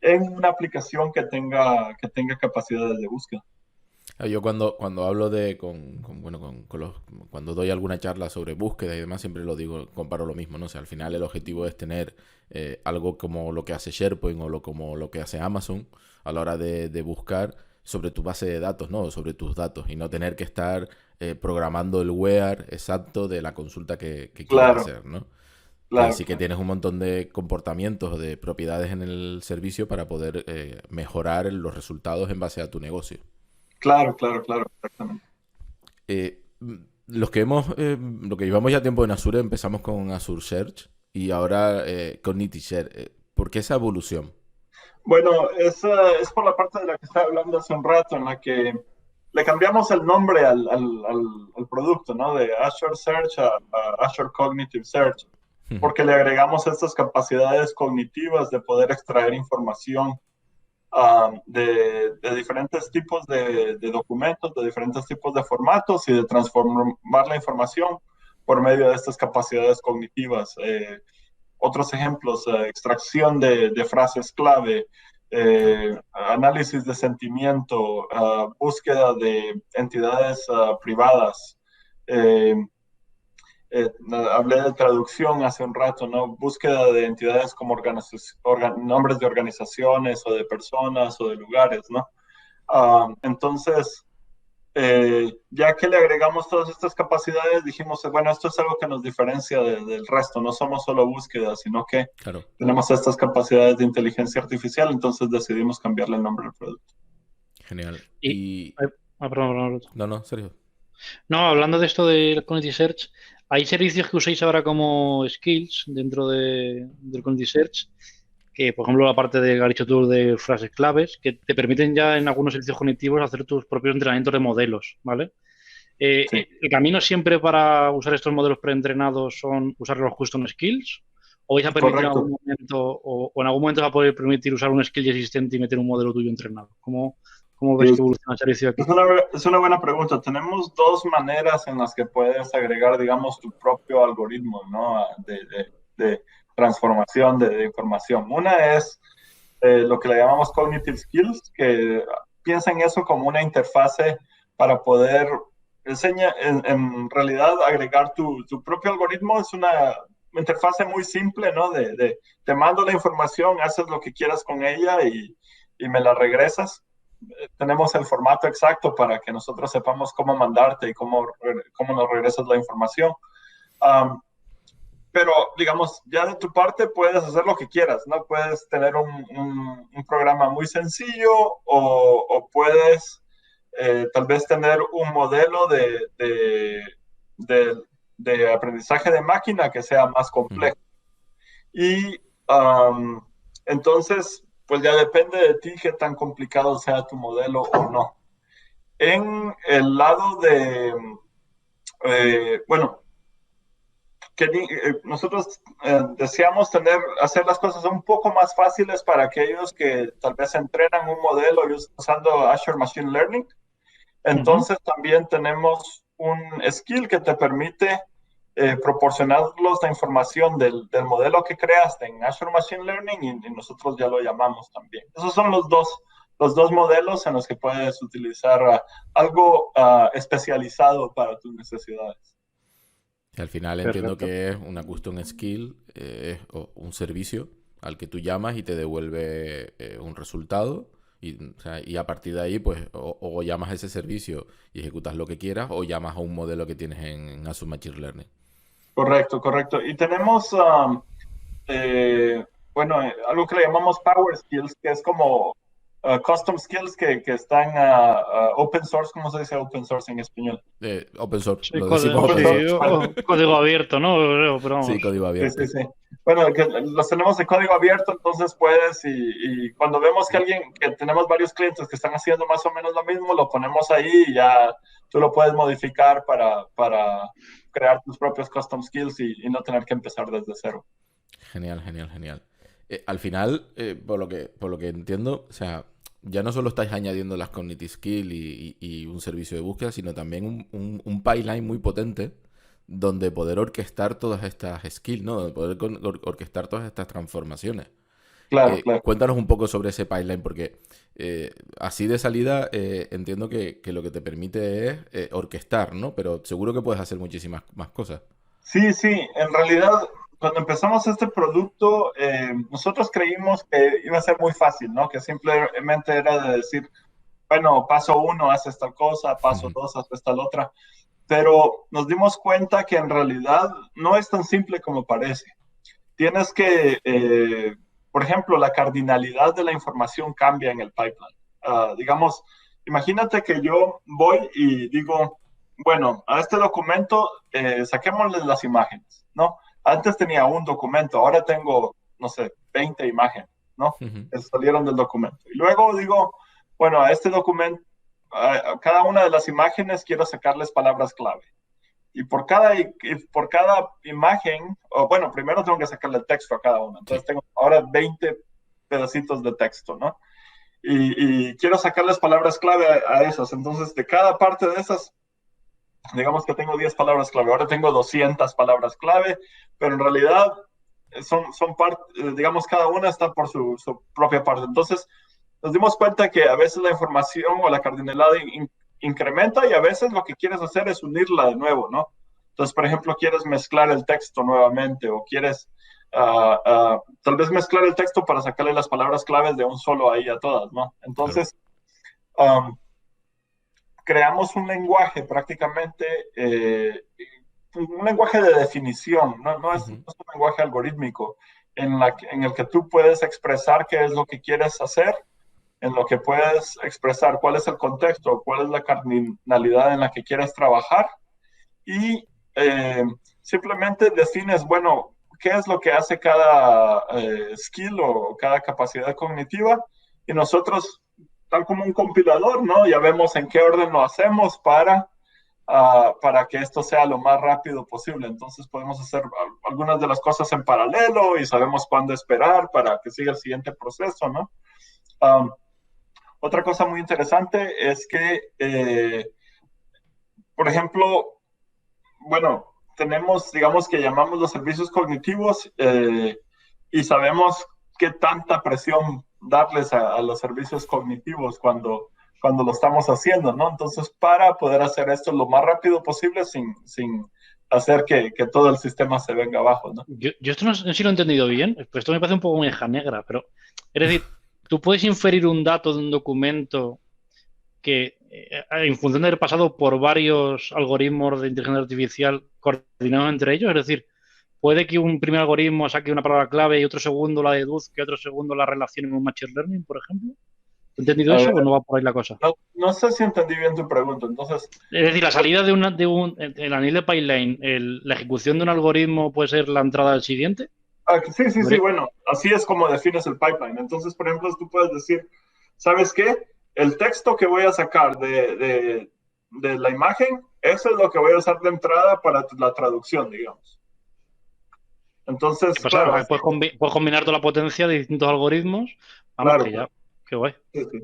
en una aplicación que tenga capacidades de búsqueda. Yo cuando hablo cuando doy alguna charla sobre búsqueda y demás, siempre lo digo, comparo lo mismo, ¿no? O sea, al final el objetivo es tener algo como lo que hace SharePoint o como lo que hace Amazon a la hora de buscar sobre tu base de datos, ¿no? O sobre tus datos y no tener que estar programando el where exacto de la consulta que quieras hacer, ¿no? Que sí que tienes un montón de comportamientos, de propiedades en el servicio para poder mejorar los resultados en base a tu negocio. Claro, exactamente. Lo que llevamos ya tiempo en Azure, empezamos con Azure Search y ahora Cognitive Search. ¿Por qué esa evolución? Bueno, es por la parte de la que estaba hablando hace un rato, en la que le cambiamos el nombre al producto, ¿no? De Azure Search a Azure Cognitive Search, porque le agregamos estas capacidades cognitivas de poder extraer información de diferentes tipos de documentos, de diferentes tipos de formatos y de transformar la información por medio de estas capacidades cognitivas. Otros ejemplos, extracción de frases clave, análisis de sentimiento, búsqueda de entidades privadas. Hablé de traducción hace un rato, ¿no? Búsqueda de entidades como nombres de organizaciones o de personas o de lugares, ¿no? Entonces, ya que le agregamos todas estas capacidades, dijimos, bueno, esto es algo que nos diferencia del resto, no somos solo búsqueda, sino que tenemos estas capacidades de inteligencia artificial, entonces decidimos cambiarle el nombre al producto. Genial. Perdón. No, Sergio. No, hablando de esto del Cognitive Search, hay servicios que usáis ahora como skills dentro del Cognitive Search, que por ejemplo la parte de Garicho de frases claves, que te permiten ya en algunos servicios cognitivos hacer tus propios entrenamientos de modelos, ¿vale? Sí. ¿El camino siempre para usar estos modelos preentrenados son usar los custom skills? ¿O vais a permitir en algún momento, o en algún momento va a poder permitir usar un skill ya existente y meter un modelo tuyo entrenado? ¿Cómo ves que evoluciona el servicio aquí? Es una buena pregunta. Tenemos 2 maneras en las que puedes agregar, digamos, tu propio algoritmo, ¿no? De transformación de información. Una es lo que le llamamos Cognitive Skills, que piensa en eso como una interfase para poder en realidad agregar tu propio algoritmo. Es una interfase muy simple, ¿no? Te mando la información, haces lo que quieras con ella y me la regresas. Tenemos el formato exacto para que nosotros sepamos cómo mandarte y cómo nos regresas la información. pero, digamos, ya de tu parte puedes hacer lo que quieras, ¿no? Puedes tener un programa muy sencillo o puedes tal vez tener un modelo de, de aprendizaje de máquina que sea más complejo. Y entonces, pues ya depende de ti qué tan complicado sea tu modelo o no. En el lado de, bueno, que nosotros deseamos hacer las cosas un poco más fáciles para aquellos que tal vez entrenan un modelo usando Azure Machine Learning. Entonces también tenemos un skill que te permite proporcionarlos la información del modelo que creaste en Azure Machine Learning y nosotros ya lo llamamos también. Esos son los dos modelos en los que puedes utilizar algo especializado para tus necesidades. Y al final entiendo que es una custom skill, un servicio al que tú llamas y te devuelve un resultado. Y a partir de ahí, pues, o llamas a ese servicio y ejecutas lo que quieras, o llamas a un modelo que tienes en Azure Machine Learning. Correcto, correcto. Y tenemos, bueno, algo que le llamamos Power Skills, que es como custom skills que están open source. ¿Cómo se dice open source en español? Open source, sí, lo decimos open source. Código abierto, ¿no? Pero vamos. Sí, código abierto. Sí, sí, sí. Bueno, que los tenemos de código abierto, entonces puedes, y cuando vemos que tenemos varios clientes que están haciendo más o menos lo mismo, lo ponemos ahí y ya tú lo puedes modificar para crear tus propios custom skills y no tener que empezar desde cero. Genial, genial, genial. Al final, por lo que entiendo, o sea, ya no solo estáis añadiendo las cognitive skills y un servicio de búsqueda, sino también un pipeline muy potente donde poder orquestar todas estas skills, ¿no? Donde poder orquestar todas estas transformaciones. Claro, claro. Cuéntanos un poco sobre ese pipeline, porque así de salida entiendo que lo que te permite es orquestar, ¿no? Pero seguro que puedes hacer muchísimas más cosas. Sí, sí, en realidad cuando empezamos este producto, nosotros creímos que iba a ser muy fácil, ¿no? Que simplemente era de decir, bueno, paso 1, haces tal cosa, paso 2, haces tal otra. Pero nos dimos cuenta que en realidad no es tan simple como parece. Tienes que, por ejemplo, la cardinalidad de la información cambia en el pipeline. Digamos, imagínate que yo voy y digo, bueno, a este documento saquémosle las imágenes, ¿no? Antes tenía un documento, ahora tengo, no sé, 20 imágenes, ¿no? Que salieron del documento. Y luego digo, bueno, a este documento, a cada una de las imágenes quiero sacarles palabras clave. Y por cada imagen, o bueno, primero tengo que sacarle el texto a cada una. Entonces tengo ahora 20 pedacitos de texto, ¿no? Y quiero sacarles palabras clave a esas. Entonces, de cada parte de esas, digamos que tengo 10 palabras clave. Ahora tengo 200 palabras clave, pero en realidad digamos, cada una está por su propia parte. Entonces, nos dimos cuenta que a veces la información o la cardinalidad incrementa y a veces lo que quieres hacer es unirla de nuevo, ¿no? Entonces, por ejemplo, quieres mezclar el texto nuevamente o quieres tal vez mezclar el texto para sacarle las palabras claves de un solo ahí a todas, ¿no? Entonces, creamos un lenguaje prácticamente, un lenguaje de definición, no es un lenguaje algorítmico en el que tú puedes expresar qué es lo que quieres hacer, en lo que puedes expresar cuál es el contexto, cuál es la cardinalidad en la que quieres trabajar y simplemente defines, bueno, qué es lo que hace cada skill o cada capacidad cognitiva y nosotros, tal como un compilador, ¿no? Ya vemos en qué orden lo hacemos para que esto sea lo más rápido posible. Entonces podemos hacer algunas de las cosas en paralelo y sabemos cuándo esperar para que siga el siguiente proceso, ¿no? Otra cosa muy interesante es que, por ejemplo, bueno, tenemos, digamos que llamamos los servicios cognitivos y sabemos qué tanta presión darles a los servicios cognitivos cuando lo estamos haciendo, ¿no? Entonces, para poder hacer esto lo más rápido posible sin hacer que todo el sistema se venga abajo, ¿no? Yo esto no sé si lo he entendido bien, pues esto me parece un poco oveja negra, pero es decir, tú puedes inferir un dato de un documento que, en función de haber pasado por varios algoritmos de inteligencia artificial coordinados entre ellos, es decir, puede que un primer algoritmo saque una palabra clave y otro segundo la deduzca, que otro segundo la relacione en un machine learning, por ejemplo. ¿Has entendido A eso ver, o no va por ahí la cosa? no sé si entendí bien tu pregunta. Entonces, Es decir, la salida el anillo de pipeline, la ejecución de un algoritmo puede ser la entrada del siguiente. sí, bueno, así es como defines el pipeline. Entonces, por ejemplo, tú puedes decir, ¿sabes qué? El texto que voy a sacar de la imagen, eso es lo que voy a usar de entrada para la traducción, digamos. Entonces, Pues, claro, puedes combinar toda la potencia de distintos algoritmos. Vamos, claro, que ya, qué guay. sí, sí,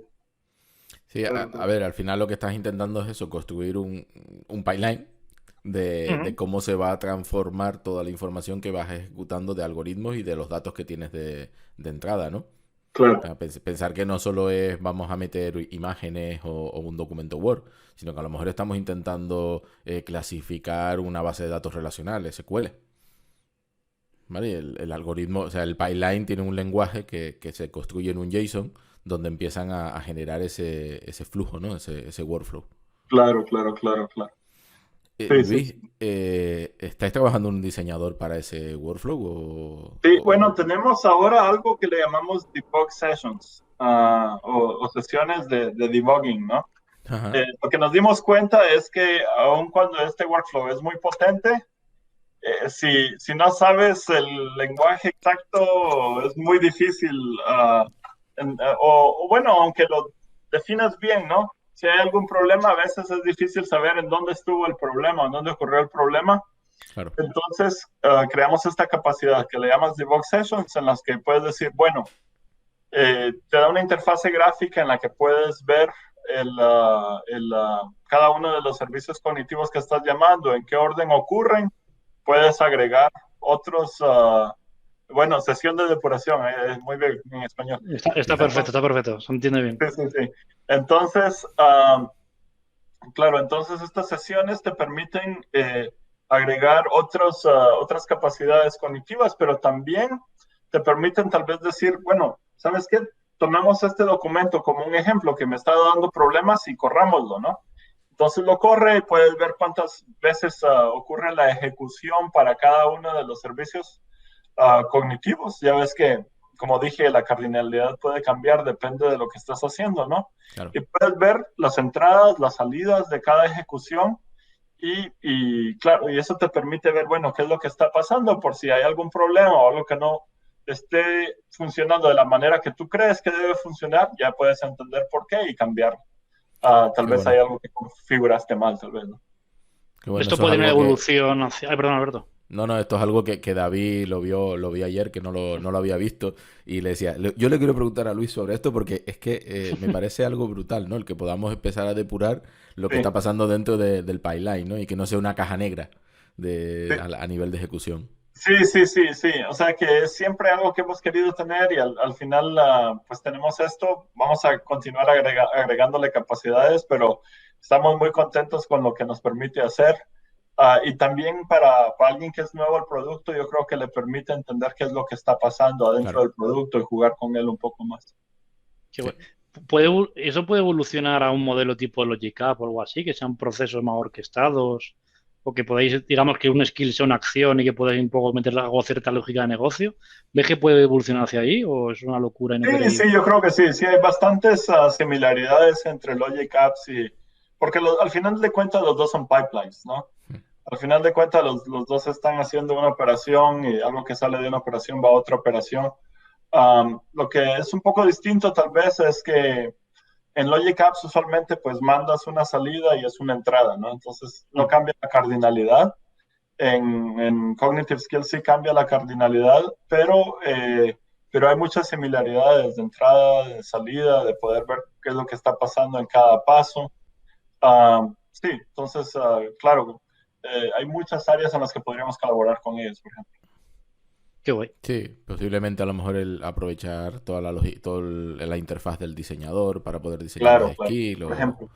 Sí, claro, a ver, al final lo que estás intentando es eso, construir un pipeline de cómo se va a transformar toda la información que vas ejecutando de algoritmos y de los datos que tienes de entrada, ¿no? O claro, sea, pensar que no solo es vamos a meter imágenes o un documento Word, sino que a lo mejor estamos intentando clasificar una base de datos relacional, SQL. ¿Vale? Y el algoritmo, o sea, el pipeline tiene un lenguaje que se construye en un JSON donde empiezan a generar ese flujo, ¿no? Ese workflow. claro, claro, claro, claro. Sí, sí, Luis, sí. ¿estáis trabajando un diseñador para ese workflow? Sí, bueno, tenemos ahora algo que le llamamos debug sessions, o sesiones de debugging, ¿no? Ajá, Lo que nos dimos cuenta es que aun cuando este workflow es muy potente, si no sabes el lenguaje exacto, es muy difícil, o bueno, aunque lo definas bien, ¿no? Si hay algún problema, a veces es difícil saber en dónde estuvo el problema, en dónde ocurrió el problema. claro. Entonces, creamos esta capacidad que le llamas debug sessions, en las que puedes decir, bueno, te da una interfase gráfica en la que puedes ver cada uno de los servicios cognitivos que estás llamando, en qué orden ocurren. Puedes agregar otros, bueno, sesión de depuración, es muy bien en español. Está perfecto, se entiende bien. Sí, sí, sí. Entonces, claro, entonces estas sesiones te permiten agregar otras capacidades cognitivas, pero también te permiten tal vez decir, bueno, ¿sabes qué? Tomemos este documento como un ejemplo que me está dando problemas y corrámoslo, ¿no? Entonces lo corre y puedes ver cuántas veces ocurre la ejecución para cada uno de los servicios cognitivos. Ya ves que, como dije, la cardinalidad puede cambiar, depende de lo que estás haciendo, ¿no? Claro. Y puedes ver las entradas, las salidas de cada ejecución claro, y eso te permite ver, bueno, qué es lo que está pasando, por si hay algún problema o algo que no esté funcionando de la manera que tú crees que debe funcionar, ya puedes entender por qué y cambiar. Tal Qué vez hay bueno. algo que configuraste mal, tal vez, ¿no? Qué bueno. Esto Eso es puede tener algo que... evolución hacia... Ay, perdón, Alberto. No, no, esto es algo que David lo vio ayer, que no lo había visto, y le decía, yo le quiero preguntar a Luis sobre esto porque es que me parece algo brutal, ¿no? El que podamos empezar a depurar lo que Sí, está pasando dentro del pipeline, ¿no? Y que no sea una caja negra sí. a nivel de ejecución. Sí, sí, sí, sí. O sea que es siempre algo que hemos querido tener y al final, pues tenemos esto. Vamos a continuar agregándole capacidades, pero estamos muy contentos con lo que nos permite hacer. Y también para alguien que es nuevo al producto, yo creo que le permite entender qué es lo que está pasando adentro Claro, del producto y jugar con él un poco más. Qué sí. guay. ¿Eso puede evolucionar a un modelo tipo Logic App o algo así, que sean procesos más orquestados? O que podáis, digamos, que un skill sea una acción y que podáis un poco meter algo cierta lógica de negocio. ¿Ves que puede evolucionar hacia ahí o es una locura y no Sí, queréis? sí, yo creo que sí. Sí, hay bastantes similaridades entre Logic Apps porque al final de cuentas los dos son pipelines, ¿no? Al final de cuentas los dos están haciendo una operación y algo que sale de una operación va a otra operación. Lo que es un poco distinto tal vez es que en Logic Apps usualmente pues mandas una salida y es una entrada, ¿no? Entonces no cambia la cardinalidad. En Cognitive Skills sí cambia la cardinalidad, pero hay muchas similaridades de entrada, de salida, de poder ver qué es lo que está pasando en cada paso. Sí, entonces, claro, hay muchas áreas en las que podríamos colaborar con ellos, por ejemplo. Qué guay. Sí, posiblemente a lo mejor el aprovechar toda la interfaz del diseñador para poder diseñar Claro, las claro. skills Por ejemplo.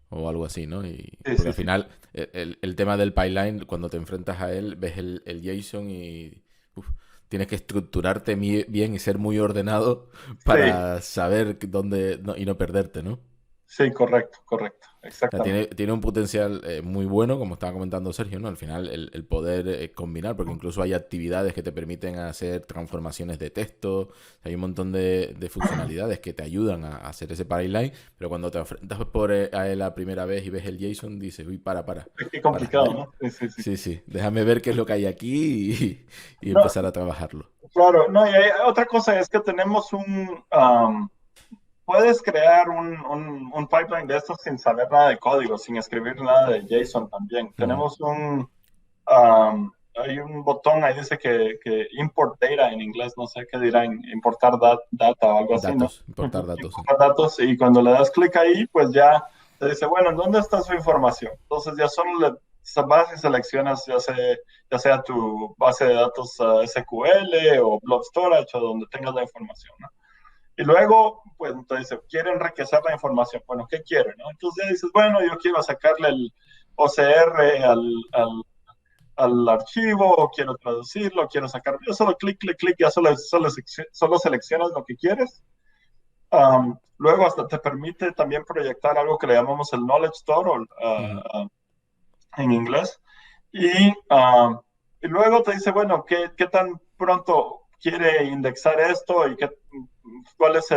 o algo así, ¿no? Sí, Porque sí, al sí. final el tema del pipeline, cuando te enfrentas a él, ves el JSON y uf, tienes que estructurarte bien y ser muy ordenado Sí, para saber dónde y no perderte, ¿no? Sí, correcto, O sea, exactamente. tiene un potencial muy bueno, como estaba comentando Sergio, ¿no? Al final, el poder combinar, porque incluso hay actividades que te permiten hacer transformaciones de texto, hay un montón de funcionalidades que te ayudan a hacer ese pipeline, pero cuando te enfrentas a él la primera vez y ves el JSON, dices, uy, Qué para, complicado, ¿no? Sí, sí, sí. sí, sí, déjame ver qué es lo que hay aquí y No, empezar a trabajarlo. claro, no, y hay otra cosa es que tenemos puedes crear un pipeline de estos sin saber nada de código, sin escribir nada de JSON también. Ujú. Tenemos hay un botón ahí dice que import data en inglés, no sé qué dirá, importar data o algo así, ¿no? Datos, importar datos. Sí. Importar datos y cuando le das clic ahí, pues ya te dice, bueno, ¿en dónde está su información? Entonces ya solo le vas y seleccionas ya sea tu base de datos SQL o Blob Storage o donde tengas la información, ¿no? Y luego, pues entonces, quiere enriquecer la información. Bueno, ¿qué quiere? ¿No? Entonces ya dices, bueno, yo quiero sacarle el OCR al archivo, o quiero traducirlo, quiero sacar. Yo solo clic, clic, clic, ya solo seleccionas lo que quieres. Luego hasta te permite también proyectar algo que le llamamos el Knowledge Store Ujú. en inglés. Y luego te dice, bueno, ¿qué tan pronto quiere indexar esto y cuál es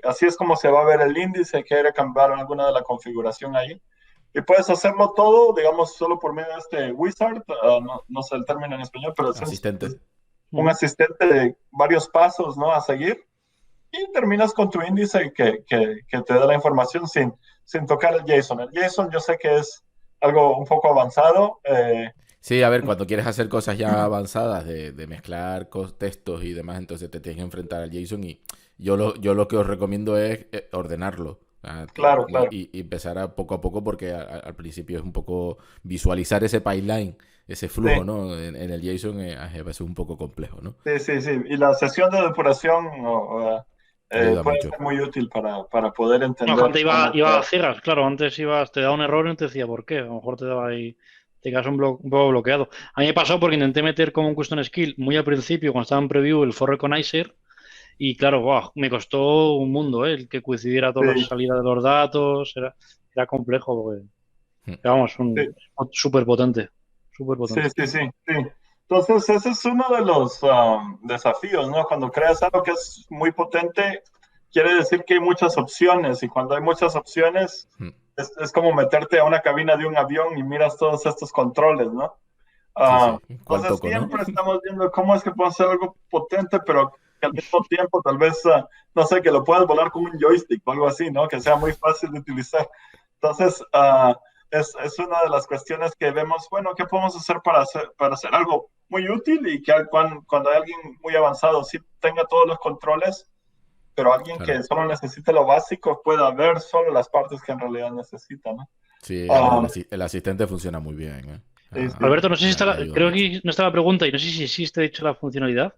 así es como se va a ver el índice, quiere cambiar alguna de la configuración ahí. Y puedes hacerlo todo, digamos, solo por medio de este wizard, no sé el término en español, pero es Asistente. un asistente de varios pasos, ¿no? A seguir. Y terminas con tu índice que te da la información sin tocar el JSON. El JSON yo sé que es algo un poco avanzado. Sí, a ver, cuando quieres hacer cosas ya avanzadas de mezclar textos y demás, entonces te tienes que enfrentar al JSON y yo lo que os recomiendo es ordenarlo. Claro, claro. Y empezar poco a poco porque al principio es un poco visualizar ese pipeline, ese flujo, Sí, ¿no? En el JSON a veces un poco complejo, ¿no? sí, sí, sí. Y la sesión de depuración Ayuda puede mucho. ser muy útil para poder No, entender antes cómo iba a crear. ciegas, claro, antes te daba un error y no te decía por qué, a lo mejor te daba ahí, te quedas un poco bloqueado. A mí me pasó porque intenté meter como un custom skill muy al principio, cuando estaba en preview, el for recognizer, y claro, buah, me costó un mundo, el que coincidiera todas las Sí, salidas de los datos, era complejo, Mm. pero vamos, sí, súper potente, súper sí, potente. sí, sí, sí. Entonces, ese es uno de los desafíos, ¿no? Cuando creas algo que es muy potente, quiere decir que hay muchas opciones y cuando hay muchas opciones, Mm. es como meterte a una cabina de un avión y miras todos estos controles, ¿no? Sí, sí. ¿Cuál Entonces, toco, no? siempre estamos viendo cómo es que podemos hacer algo potente, pero que al mismo tiempo tal vez, no sé, que lo puedas volar con un joystick o algo así, ¿no? Que sea muy fácil de utilizar. Entonces, es una de las cuestiones que vemos, bueno, ¿qué podemos hacer para hacer algo muy útil y que cuando hay alguien muy avanzado sí tenga todos los controles, pero alguien Claro. que solo necesite lo básico pueda ver solo las partes que en realidad necesita, ¿no? Sí, a ver, Um, el asistente funciona muy bien, ¿eh? sí, sí, Alberto, no sé si Le ayuda creo mucho. que no está la pregunta y no sé si existe, de hecho, la funcionalidad.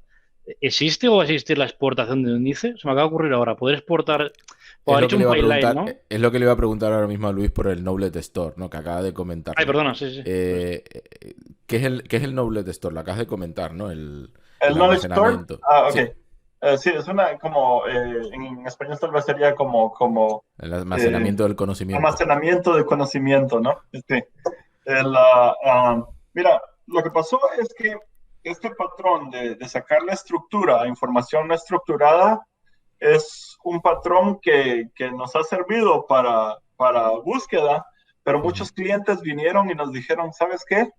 ¿Existe o va a existir la exportación de un índice? Se me acaba de ocurrir ahora. Poder exportar, o Es haber lo hecho que le un iba a pipeline, preguntar, ¿no? es lo que le iba a preguntar ahora mismo a Luis por el Knowledge Store, ¿no? Que acaba de Ay, comentarlo. perdona, sí, sí. Pues, ¿Qué es el Knowledge Store? Lo acabas de comentar, ¿no? el El Knowledge Store, almacenamiento. ok. Sí, Sí, es una como, en español tal vez sería como el eh, almacenamiento del conocimiento. almacenamiento de conocimiento, ¿no? Mira, lo que pasó es que este patrón de sacar la estructura a información no estructurada es un patrón que nos ha servido para búsqueda, pero Ujú. muchos clientes vinieron y nos dijeron, ¿sabes qué?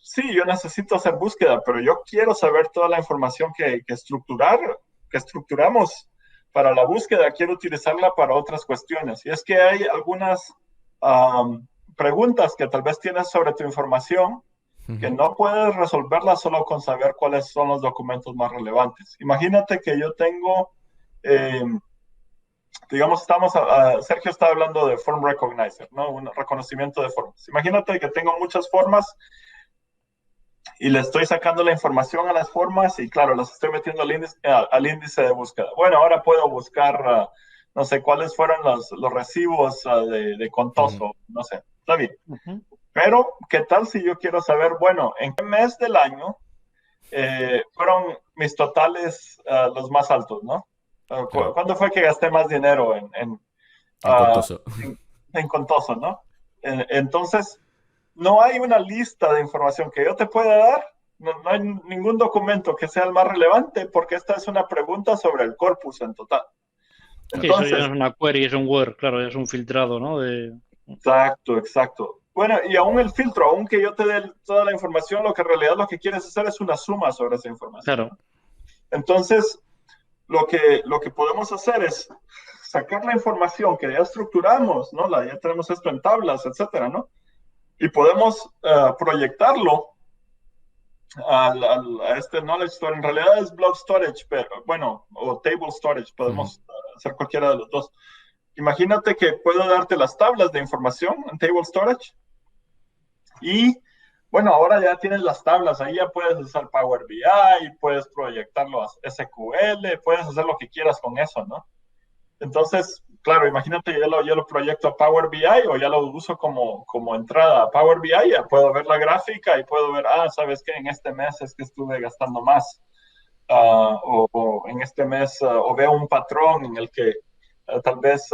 Sí, yo necesito hacer búsqueda, pero yo quiero saber toda la información que estructuramos para la búsqueda, quiero utilizarla para otras cuestiones. Y es que hay algunas preguntas que tal vez tienes sobre tu información que Ujú. no puedes resolverlas solo con saber cuáles son los documentos más relevantes. Imagínate que yo tengo, eh, digamos, Sergio está hablando de Form Recognizer, ¿no? Un reconocimiento de formas. Imagínate que tengo muchas formas y le estoy sacando la información a las formas y claro, las estoy metiendo al índice de búsqueda. Bueno, ahora puedo buscar, no sé, cuáles fueron los recibos de Ujú. Contoso, no sé, está bien. ujú. Pero, ¿qué tal si yo quiero saber, bueno, en qué mes del año fueron mis totales los más altos, ¿no? Claro. ¿Cuándo fue que gasté más dinero En Contoso. En Contoso, ¿no? Entonces, no hay una lista de información que yo te pueda dar, no hay ningún documento que sea el más relevante, porque esta es una pregunta sobre el corpus en total. Sí, eso ya no es una query, es un word, claro, es un filtrado, ¿no? Exacto. Bueno, y aún el filtro, aunque yo te dé toda la información, lo que en realidad lo que quieres hacer es una suma sobre esa información. Claro. Entonces, lo que podemos hacer es sacar la información que ya estructuramos, ¿no? Ya tenemos esto en tablas, etcétera, ¿no? Y podemos proyectarlo a este knowledge store. En realidad es block storage, pero bueno, o table storage, podemos hacer cualquiera de los dos. Imagínate que puedo darte las tablas de información en table storage y bueno, ahora ya tienes las tablas, ahí ya puedes usar Power BI, puedes proyectarlo a SQL, puedes hacer lo que quieras con eso, ¿no? Entonces, claro, imagínate, yo lo proyecto a Power BI o ya lo uso como entrada a Power BI, ya puedo ver la gráfica y puedo ver, ¿sabes qué? En este mes es que estuve gastando más. O en este mes, o veo un patrón en el que tal vez,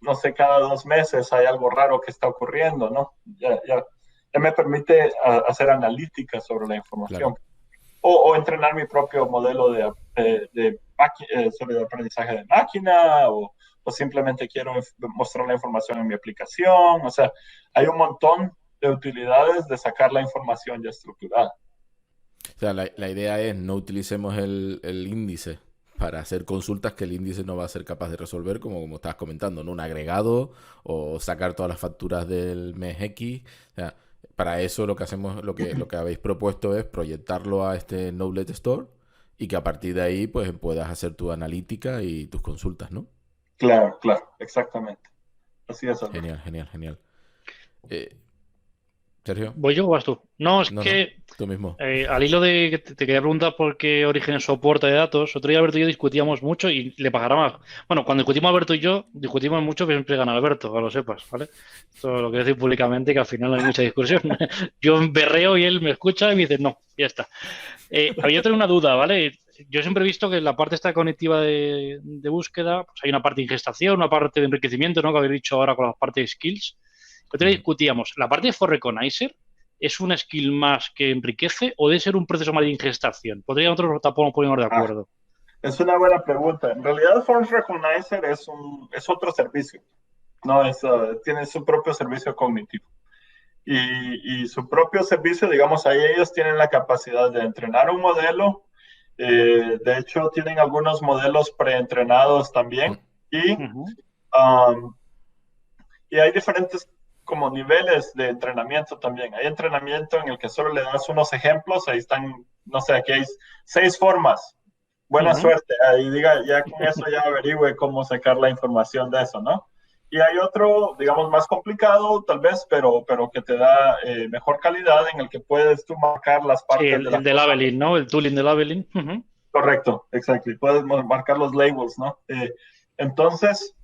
no sé, cada 2 meses hay algo raro que está ocurriendo, ¿no? Ya me permite hacer analítica sobre la información. Claro. O entrenar mi propio modelo sobre aprendizaje de máquina, o simplemente quiero mostrar la información en mi aplicación. O sea, hay un montón de utilidades de sacar la información ya estructurada. O sea, la idea es no utilicemos el índice para hacer consultas que el índice no va a ser capaz de resolver, como estabas comentando, ¿no? Un agregado o sacar todas las facturas del mes X. O sea, para eso lo que hacemos, lo que habéis propuesto es proyectarlo a este Knowledge Store y que a partir de ahí pues puedas hacer tu analítica y tus consultas, ¿no? Claro, exactamente. Así es. Genial. Sergio. ¿Voy yo o vas tú? No, es No, que tú mismo. al hilo de que te quería preguntar por qué orígenes soporta de datos, otro día Alberto y yo discutíamos mucho y le pasará más. Bueno, cuando discutimos Alberto y yo, discutimos mucho, pero siempre gana Alberto, que lo sepas, ¿vale? Esto lo quiero decir públicamente, que al final no hay mucha discusión. Yo berreo y él me escucha y me dice, no, ya está. Había tener una duda, ¿vale? Yo siempre he visto que en la parte esta cognitiva de búsqueda, pues hay una parte de ingestación, una parte de enriquecimiento, ¿no? Que habéis dicho ahora con la parte de skills. Otro día discutíamos, ¿la parte de For Recognizer es un skill más que enriquece o debe ser un proceso más de ingestación? Podría nosotros tampoco ponernos de acuerdo. Es una buena pregunta. En realidad, Forms Recognizer es otro servicio. No, tiene su propio servicio cognitivo. Y su propio servicio, digamos, ahí ellos tienen la capacidad de entrenar un modelo. De hecho, tienen algunos modelos preentrenados también. Y hay diferentes como niveles de entrenamiento también. Hay entrenamiento en el que solo le das unos ejemplos. Ahí están, no sé, aquí hay 6 formas. Buena suerte. Ahí diga, ya con eso ya averigüe cómo sacar la información de eso, ¿no? Y hay otro, digamos, más complicado, tal vez, pero que te da mejor calidad, en el que puedes tú marcar las partes. Sí, el de labeling, ¿no? El tooling de labeling. Correcto, exacto. Y puedes marcar los labels, ¿no? Entonces,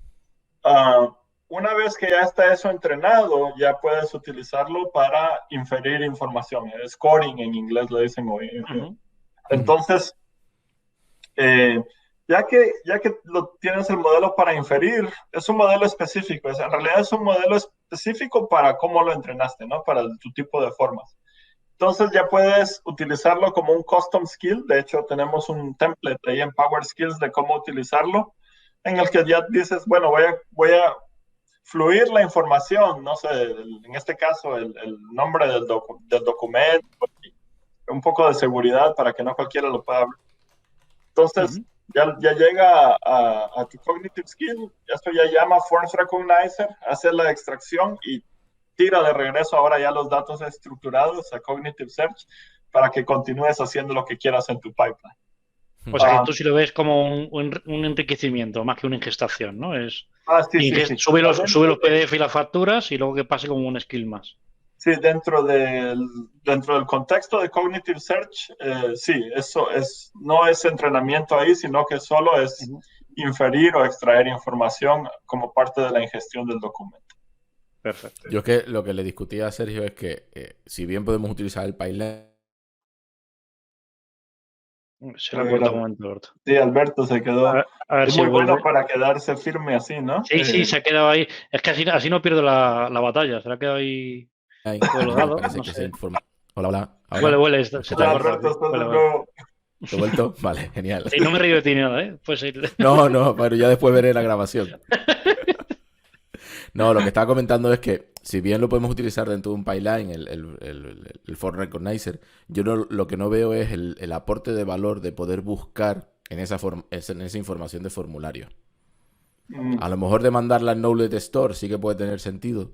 una vez que ya está eso entrenado, ya puedes utilizarlo para inferir información. Scoring en inglés le dicen hoy. Entonces, ya que tienes el modelo para inferir, es un modelo específico. En realidad es un modelo específico para cómo lo entrenaste, ¿no? Para tu tipo de formas. Entonces ya puedes utilizarlo como un custom skill. De hecho, tenemos un template ahí en Power Skills de cómo utilizarlo, en el que ya dices, bueno, voy a fluir la información, no sé, en este caso, el nombre del documento, un poco de seguridad para que no cualquiera lo pueda abrir. Entonces, ya llega a tu cognitive skill, esto ya llama Forms Recognizer, hace la extracción y tira de regreso ahora ya los datos estructurados a Cognitive Search para que continúes haciendo lo que quieras en tu pipeline. O sea que tú sí lo ves como un enriquecimiento más que una ingestación, ¿no? Sí. Sube los PDF y las facturas y luego que pase como un skill más. Sí, dentro del contexto de Cognitive Search, sí, eso no es entrenamiento ahí, sino que solo es inferir o extraer información como parte de la ingestión del documento. Perfecto. Yo es que lo que le discutía a Sergio es que si bien podemos utilizar el pipeline Se le ha cortado un momento, Alberto. Sí, Alberto se quedó. A ver es si muy vuelve. bueno para quedarse firme así, ¿no? Sí, se ha quedado ahí. Es que así no pierde la batalla. Se le ha quedado ahí colgado. Parece No que sé. se informa. Hola. Ahora. Vuelve, se te ha cortado. Alberto, estás de Vuelve. nuevo. ¿Te he vuelto? Vale, genial. Sí, no me río de ti ni nada, ¿eh? Pues sí. No, pero ya después veré la grabación. No, lo que estaba comentando es que, si bien lo podemos utilizar dentro de un pipeline, el Form Recognizer, yo lo que no veo es el aporte de valor de poder buscar en esa información de formulario. A lo mejor de mandarla en Knowledge Store sí que puede tener sentido,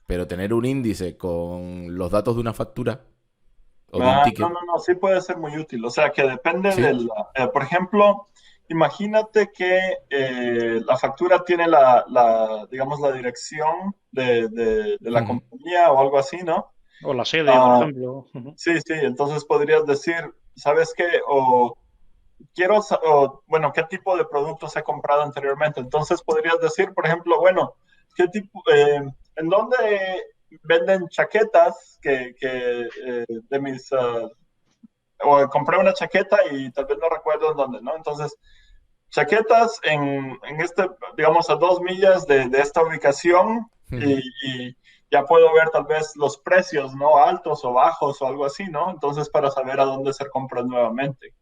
pero tener un índice con los datos de una factura o de un ticket. No, sí puede ser muy útil. O sea, que depende ¿Sí? por ejemplo, imagínate que la factura tiene digamos, la dirección de la compañía o algo así, ¿no? O la sede, por ejemplo. Sí, entonces podrías decir, ¿sabes qué? Bueno, ¿qué tipo de productos he comprado anteriormente? Entonces podrías decir, por ejemplo, bueno, ¿en dónde venden chaquetas de mis... o compré una chaqueta y tal vez no recuerdo en dónde, ¿no? Entonces, chaquetas digamos, a 2 millas de esta ubicación y ya puedo ver tal vez los precios, ¿no? Altos o bajos o algo así, ¿no? Entonces, para saber a dónde hacer compras nuevamente.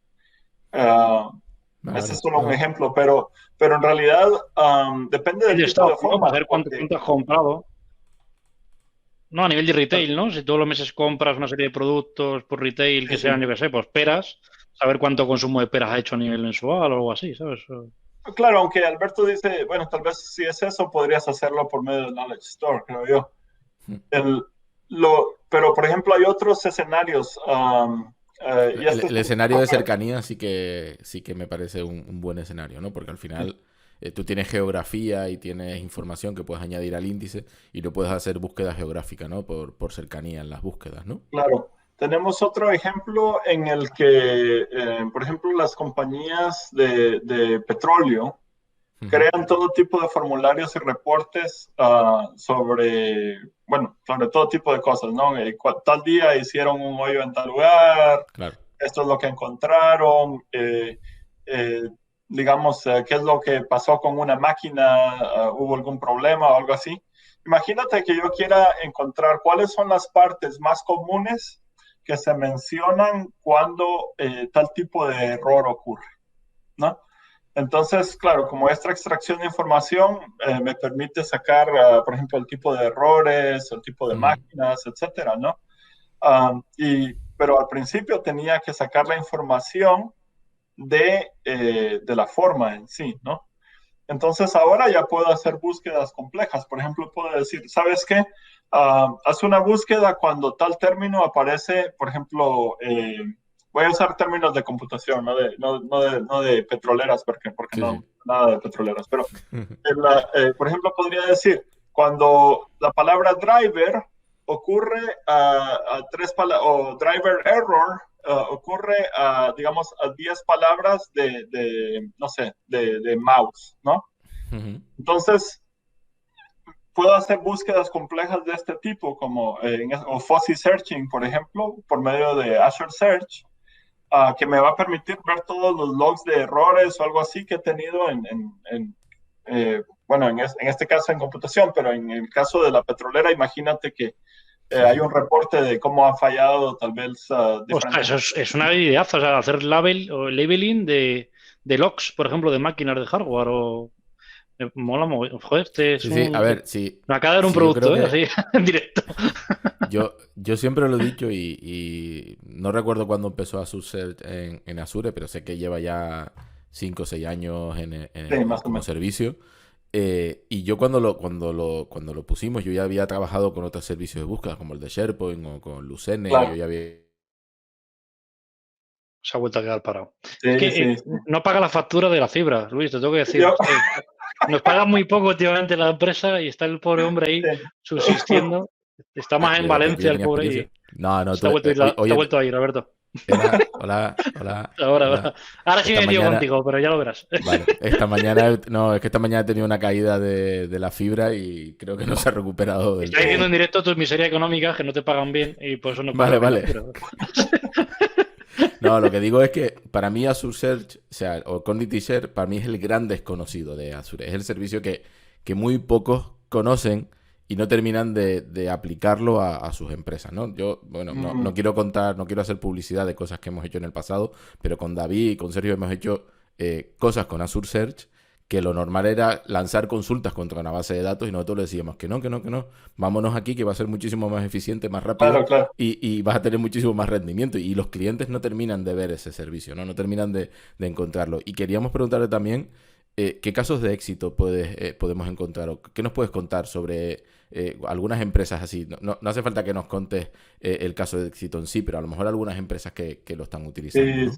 Ese es solo un ejemplo, pero en realidad depende del tipo de forma. Para ver cuánto has comprado. No, a nivel de retail, ¿no? Si todos los meses compras una serie de productos por retail que sean, yo qué sé, pues peras, saber cuánto consumo de peras ha hecho a nivel mensual o algo así, ¿sabes? Claro, aunque Alberto dice, bueno, tal vez si es eso, podrías hacerlo por medio del Knowledge Store, creo yo. Pero, por ejemplo, hay otros escenarios. El escenario de cercanía sí que me parece un buen escenario, ¿no? Porque al final tú tienes geografía y tienes información que puedes añadir al índice y no puedes hacer búsqueda geográfica, ¿no? Por cercanía en las búsquedas, ¿no? Claro. Tenemos otro ejemplo en el que, por ejemplo, las compañías de petróleo crean todo tipo de formularios y reportes sobre todo tipo de cosas, ¿no? Tal día hicieron un hoyo en tal lugar, claro. Esto es lo que encontraron, digamos, qué es lo que pasó con una máquina, hubo algún problema o algo así. Imagínate que yo quiera encontrar cuáles son las partes más comunes que se mencionan cuando tal tipo de error ocurre, ¿no? Entonces, claro, como esta extracción de información me permite sacar, por ejemplo, el tipo de errores, el tipo de máquinas, etcétera, ¿no? Pero al principio tenía que sacar la información de la forma en sí, ¿no? Entonces ahora ya puedo hacer búsquedas complejas. Por ejemplo, puedo decir, ¿sabes qué? Haz una búsqueda cuando tal término aparece, por ejemplo, voy a usar términos de computación, no de petroleras, porque no, nada de petroleras, pero por ejemplo, podría decir, cuando la palabra driver ocurre a 3 palabras, o driver error, ocurre digamos, a 10 palabras no sé, de mouse, ¿no? Entonces, puedo hacer búsquedas complejas de este tipo, como o fuzzy searching, por ejemplo, por medio de Azure Search, que me va a permitir ver todos los logs de errores o algo así que he tenido en este caso en computación, pero en el caso de la petrolera, imagínate que hay un reporte de cómo ha fallado tal vez diferentes... Eso es una ideaza, o sea, hacer labeling de logs, por ejemplo, de máquinas de hardware o... mola mucho. Joder, a ver, sí. Me acaba de dar un producto, así, en directo. Yo siempre lo he dicho y no recuerdo cuándo empezó Azure Search en Azure, pero sé que lleva ya 5 o 6 años como servicio. Y yo cuando lo pusimos, yo ya había trabajado con otros servicios de búsqueda, como el de SharePoint o con Lucene. Claro. Yo ya había... Se ha vuelto a quedar parado. Sí. No paga la factura de la fibra, Luis, te tengo que decir. Nos paga muy poco últimamente la empresa y está el pobre hombre ahí subsistiendo. Está más en Valencia el pobre. Y... No, te ha vuelto a ir, Roberto. Hola. Ahora sí me he metido contigo, pero ya lo verás. Vale, esta mañana he tenido una caída de la fibra y creo que no se ha recuperado. Estoy diciendo en directo tus miserias económicas que no te pagan bien y por eso no pagan. Vale. No, lo que digo es que para mí Azure Search, o sea, o Condity Share, para mí es el gran desconocido de Azure. Es el servicio que muy pocos conocen y no terminan de aplicarlo a sus empresas, ¿no? Yo, bueno, no quiero contar, no quiero hacer publicidad de cosas que hemos hecho en el pasado, pero con David y con Sergio hemos hecho cosas con Azure Search que lo normal era lanzar consultas contra una base de datos y nosotros le decíamos que no, vámonos aquí que va a ser muchísimo más eficiente, más rápido Claro. y vas a tener muchísimo más rendimiento. Y los clientes no terminan de ver ese servicio, ¿no? No terminan de encontrarlo. Y queríamos preguntarle también qué casos de éxito podemos encontrar o qué nos puedes contar sobre algunas empresas así. No hace falta que nos contes el caso de éxito en sí, pero a lo mejor algunas empresas que lo están utilizando, ¿no?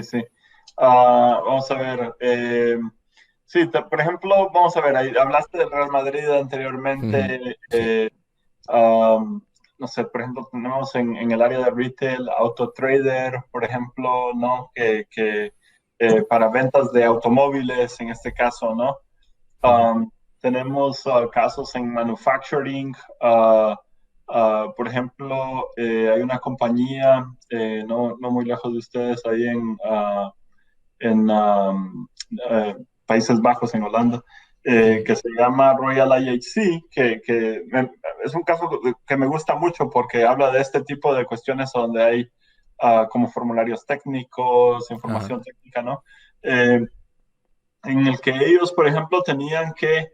Sí. Vamos a ver. Sí, por ejemplo, vamos a ver, ahí hablaste del Real Madrid anteriormente. Sí. No sé, por ejemplo, tenemos en el área de retail AutoTrader, por ejemplo, ¿no? Que para ventas de automóviles, en este caso, ¿no? Tenemos casos en manufacturing. Por ejemplo, hay una compañía no muy lejos de ustedes, ahí en Países Bajos, en Holanda, que se llama Royal IHC, que es un caso que me gusta mucho porque habla de este tipo de cuestiones donde hay como formularios técnicos, información técnica, ¿no? En el que ellos, por ejemplo, tenían que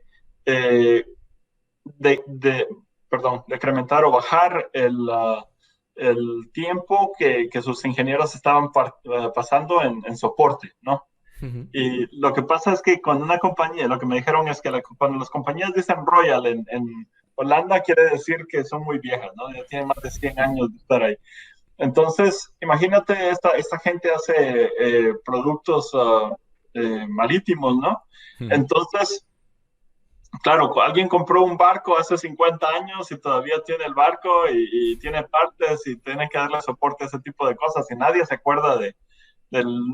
decrementar o bajar el tiempo que sus ingenieros estaban pasando en soporte, ¿no? Y lo que pasa es que con una compañía, lo que me dijeron es que cuando las compañías dicen Royal en Holanda, quiere decir que son muy viejas, ¿no? Ya tienen más de 100 años de estar ahí. Entonces, imagínate, esta gente hace productos marítimos, ¿no? Entonces, claro, alguien compró un barco hace 50 años y todavía tiene el barco y tiene partes y tiene que darle soporte a ese tipo de cosas y nadie se acuerda del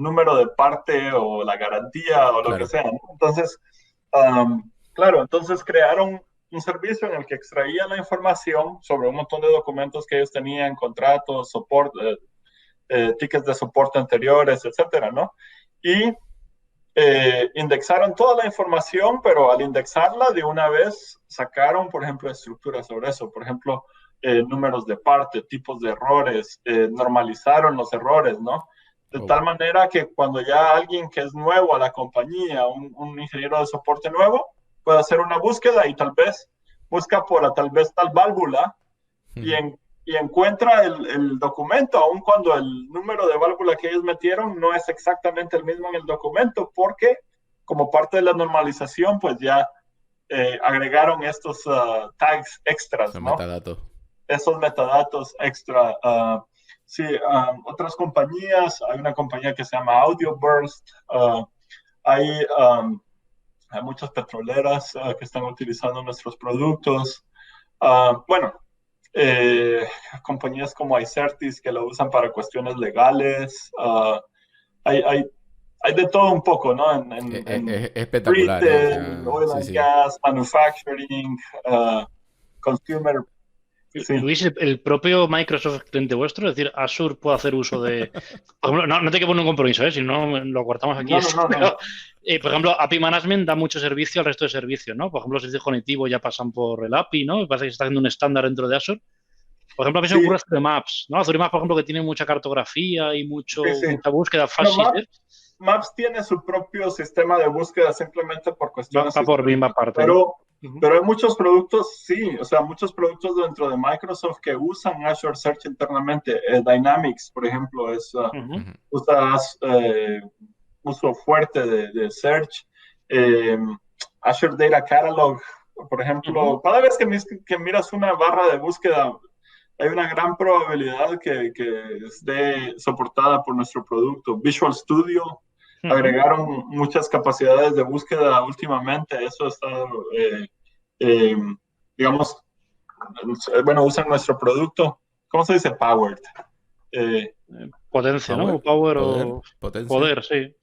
número de parte o la garantía o lo que sea, ¿no? Entonces, claro, entonces crearon un servicio en el que extraía la información sobre un montón de documentos que ellos tenían, contratos, soporte, tickets de soporte anteriores, etcétera, ¿no? Y indexaron toda la información, pero al indexarla de una vez sacaron, por ejemplo, estructuras sobre eso, por ejemplo, números de parte, tipos de errores, normalizaron los errores, ¿no? De tal manera que cuando ya alguien que es nuevo a la compañía, un ingeniero de soporte nuevo, puede hacer una búsqueda y tal vez busca por tal válvula y encuentra el documento, aun cuando el número de válvula que ellos metieron no es exactamente el mismo en el documento, porque como parte de la normalización, pues ya agregaron estos tags extras, ¿no? Metadatos. Esos metadatos extra. Sí, otras compañías, hay una compañía que se llama AudioBurst, hay muchas petroleras que están utilizando nuestros productos. Bueno, compañías como Icertis que lo usan para cuestiones legales. Hay de todo un poco, ¿no? Es espectacular. Retail, oil and gas, manufacturing, consumer. Sí. Luis, el propio Microsoft cliente vuestro, es decir, Azure puede hacer uso de... Por ejemplo, no te que poner un compromiso, si no lo cortamos aquí. No. Pero, por ejemplo, API Management da mucho servicio al resto de servicios, ¿no? Por ejemplo, los servicios cognitivos ya pasan por el API, ¿no? Me parece que se está haciendo un estándar dentro de Azure. Por ejemplo, a mí se me ocurre Azure Maps, ¿no? Azure Maps, por ejemplo, que tiene mucha cartografía y mucha búsqueda fácil. Maps tiene su propio sistema de búsqueda simplemente por cuestiones... Va por misma parte. Pero hay muchos productos, sí, o sea, muchos productos dentro de Microsoft que usan Azure Search internamente. Dynamics, por ejemplo, usa uso fuerte de Search. Azure Data Catalog, por ejemplo, cada vez que miras una barra de búsqueda, hay una gran probabilidad que esté soportada por nuestro producto. Visual Studio, agregaron muchas capacidades de búsqueda últimamente. Eso está, digamos, bueno, usan nuestro producto. ¿Cómo se dice? Powered. Potencia, ¿no? Power o potencia. poder, sí.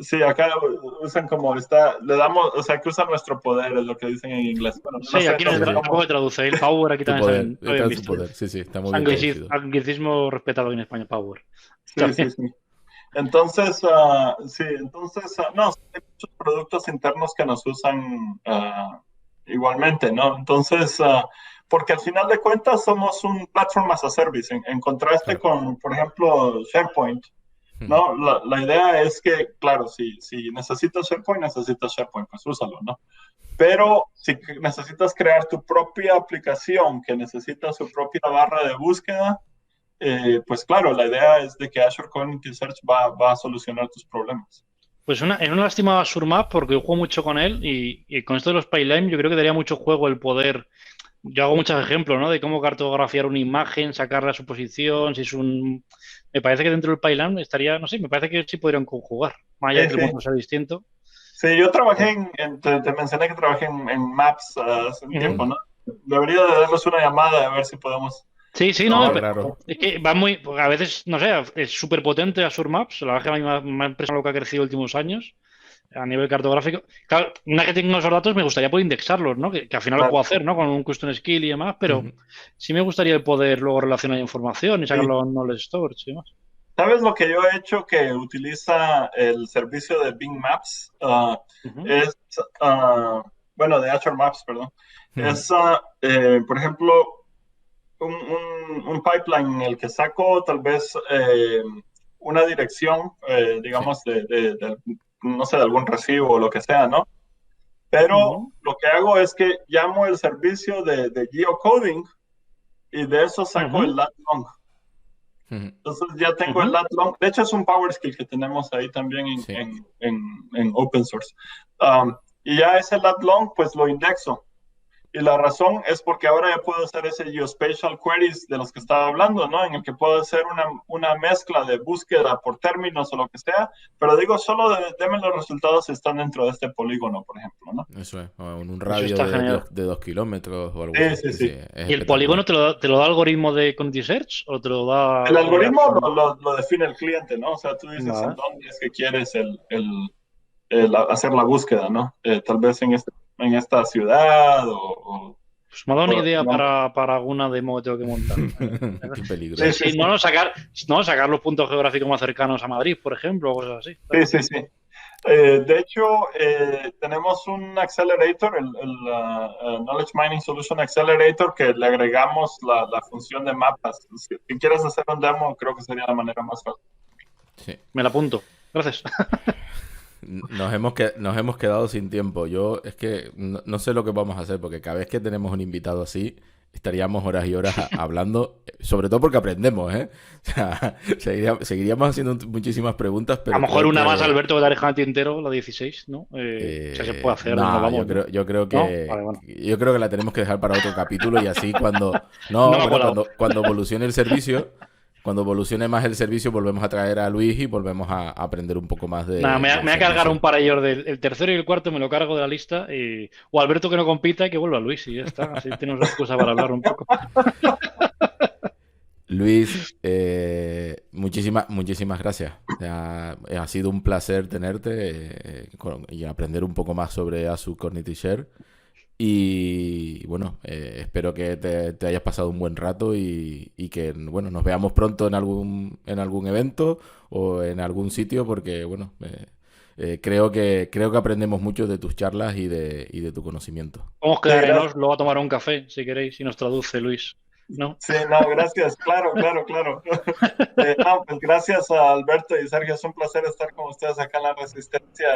Sí, acá usan como está, le damos, o sea, que usan nuestro poder, es lo que dicen en inglés. Bueno, no Sí, sé, aquí no no sé se cómo. se traduce. El power aquí Tu también poder, está bien está su visto. poder. Sí, sí, está muy bien traducido. Anglicismo respetado en España, power. Está Sí, sí, bien. sí. Entonces, sí, entonces, no, sí, hay muchos productos internos que nos usan igualmente, ¿no? Entonces, porque al final de cuentas somos un platform as a service, en contraste Claro. con, por ejemplo, SharePoint, Ujú. ¿no? La idea es que, claro, si necesitas SharePoint, pues úsalo, ¿no? Pero si necesitas crear tu propia aplicación que necesita su propia barra de búsqueda, pues claro, la idea es de que Azure Cognitive Search va a solucionar tus problemas. Pues es una lástima Surmap porque yo juego mucho con él y con esto de los pipelines yo creo que daría mucho juego el poder. Yo hago muchos ejemplos, ¿no? De cómo cartografiar una imagen, sacarla a su posición, si es un... Me parece que dentro del pipeline estaría, no sé, me parece que sí podrían conjugar, más allá de Sí, que el sí. mundo sea distinto. Sí, yo trabajé te mencioné que trabajé en Maps hace un tiempo, Ujú. ¿no? Debería de darles una llamada a ver si podemos Sí, sí, no, Claro, trabajar. claro. es que va muy, a veces, no sé, es súper potente Azure Maps, la verdad es que a mí me ha impresionado lo que ha crecido en los últimos años a nivel cartográfico. Claro, una vez que tengo esos datos me gustaría poder indexarlos, ¿no? Que al final lo Claro. puedo hacer, ¿no? Con un custom skill y demás, pero Ujú. sí me gustaría el poder luego relacionar información y Sí. sacarlo en knowledge storage y demás. ¿Sabes lo que yo he hecho que utiliza el servicio de Bing Maps? Ujú, Es, bueno, de Azure Maps, perdón. Ujú. Es, por ejemplo, un pipeline en el que saco tal vez una dirección, Sí. digamos, no sé, de algún recibo o lo que sea, ¿no? Pero ujú, lo que hago es que llamo el servicio de geocoding y de eso saco ujú, el lat long. Ujú. Entonces ya tengo el ujú. lat long. De hecho, es un power skill que tenemos ahí también Sí. en open source. Y ya ese lat long, pues lo indexo. Y la razón es porque ahora ya puedo hacer ese geospatial queries de los que estaba hablando, ¿no? En el que puedo hacer una mezcla de búsqueda por términos o lo que sea, pero digo, solo denme los resultados si están dentro de este polígono, por ejemplo, ¿no? Eso es. O en un Eso radio está genial. de 2 kilómetros o algo Sí, así. sí, Sí, sí, sí. es ¿Y el polígono espectacular. te lo da el algoritmo de Quantity Search o te lo da El algoritmo Azure? lo define el cliente, ¿no? O sea, tú dices en Vale. dónde es que quieres hacer la búsqueda, ¿no? Tal vez en esta ciudad Pues me ha dado una o idea digamos. para alguna demo que tengo que montar. Qué peligro. Sí, Sí, sí, sí, sí. no, sacar los puntos geográficos más cercanos a Madrid, por ejemplo, o cosas así. Está Sí, bien. sí, sí. De hecho, tenemos un accelerator, el Knowledge Mining Solution Accelerator, que le agregamos la función de mapas. Si quieres hacer un demo, creo que sería la manera más fácil. Sí. Me la apunto. Gracias. Nos hemos quedado sin tiempo. Yo es que no sé lo que vamos a hacer, porque cada vez que tenemos un invitado así, estaríamos horas y horas hablando, sobre todo porque aprendemos, ¿eh? O sea, seguiríamos haciendo muchísimas preguntas, A lo pero mejor creo una más, que Alberto, que te ha dejado el tintero, la 16, ¿no? O sea, se puede hacer y nos no, vamos, ¿no? yo ¿No? Vale, bueno. creo que la tenemos que dejar para otro capítulo y así cuando, No no, me ha bueno, colado. cuando evolucione el servicio, cuando evolucione más el servicio, volvemos a traer a Luis y volvemos a aprender un poco más Nada, me del voy a cargar un servicio. par ellos el tercero y el cuarto, me lo cargo de la lista. O Alberto que no compita y que vuelva Luis y ya está. Así tenemos excusa para hablar un poco. Luis, muchísimas gracias. O sea, ha sido un placer tenerte y aprender un poco más sobre Azure Cognitive Share. Y bueno, espero que te hayas pasado un buen rato y que bueno, nos veamos pronto en algún evento o en algún sitio, porque bueno, creo que aprendemos mucho de tus charlas y de tu conocimiento. Podemos Sí, quedar en gracias. Oslo a tomar un café, si queréis, y nos traduce Luis. ¿No? Sí, no, gracias. Claro, claro, claro. No, pues gracias a Alberto y Sergio. Es un placer estar con ustedes acá en La Resistencia.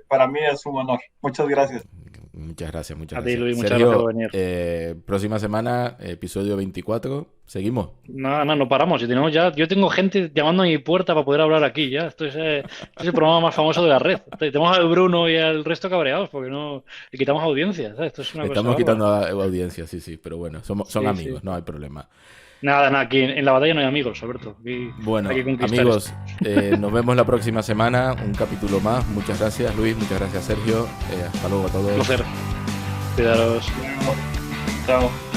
Para mí es un honor. Muchas gracias. Muchas gracias, muchas A ti, gracias. Luis, muchas gracias por Sergio, venir. próxima semana, episodio 24. Seguimos. No, no, no paramos. Y tenemos ya, yo tengo gente llamando a mi puerta para poder hablar aquí ya. Este es el programa más famoso de la red. Tenemos al Bruno y al resto cabreados porque no le quitamos audiencia, ¿sabes? Esto es una cosa Estamos bárbara. quitando audiencia, sí, sí, pero bueno, son Sí, sí. amigos, no hay problema. Nada, nada, aquí en la batalla no hay amigos, Alberto. Aquí hay Bueno, que conquistar esto. amigos, nos vemos la próxima semana, un capítulo más. Muchas gracias, Luis, muchas gracias, Sergio. Hasta luego a Un todos. placer. Cuidaros. Chao.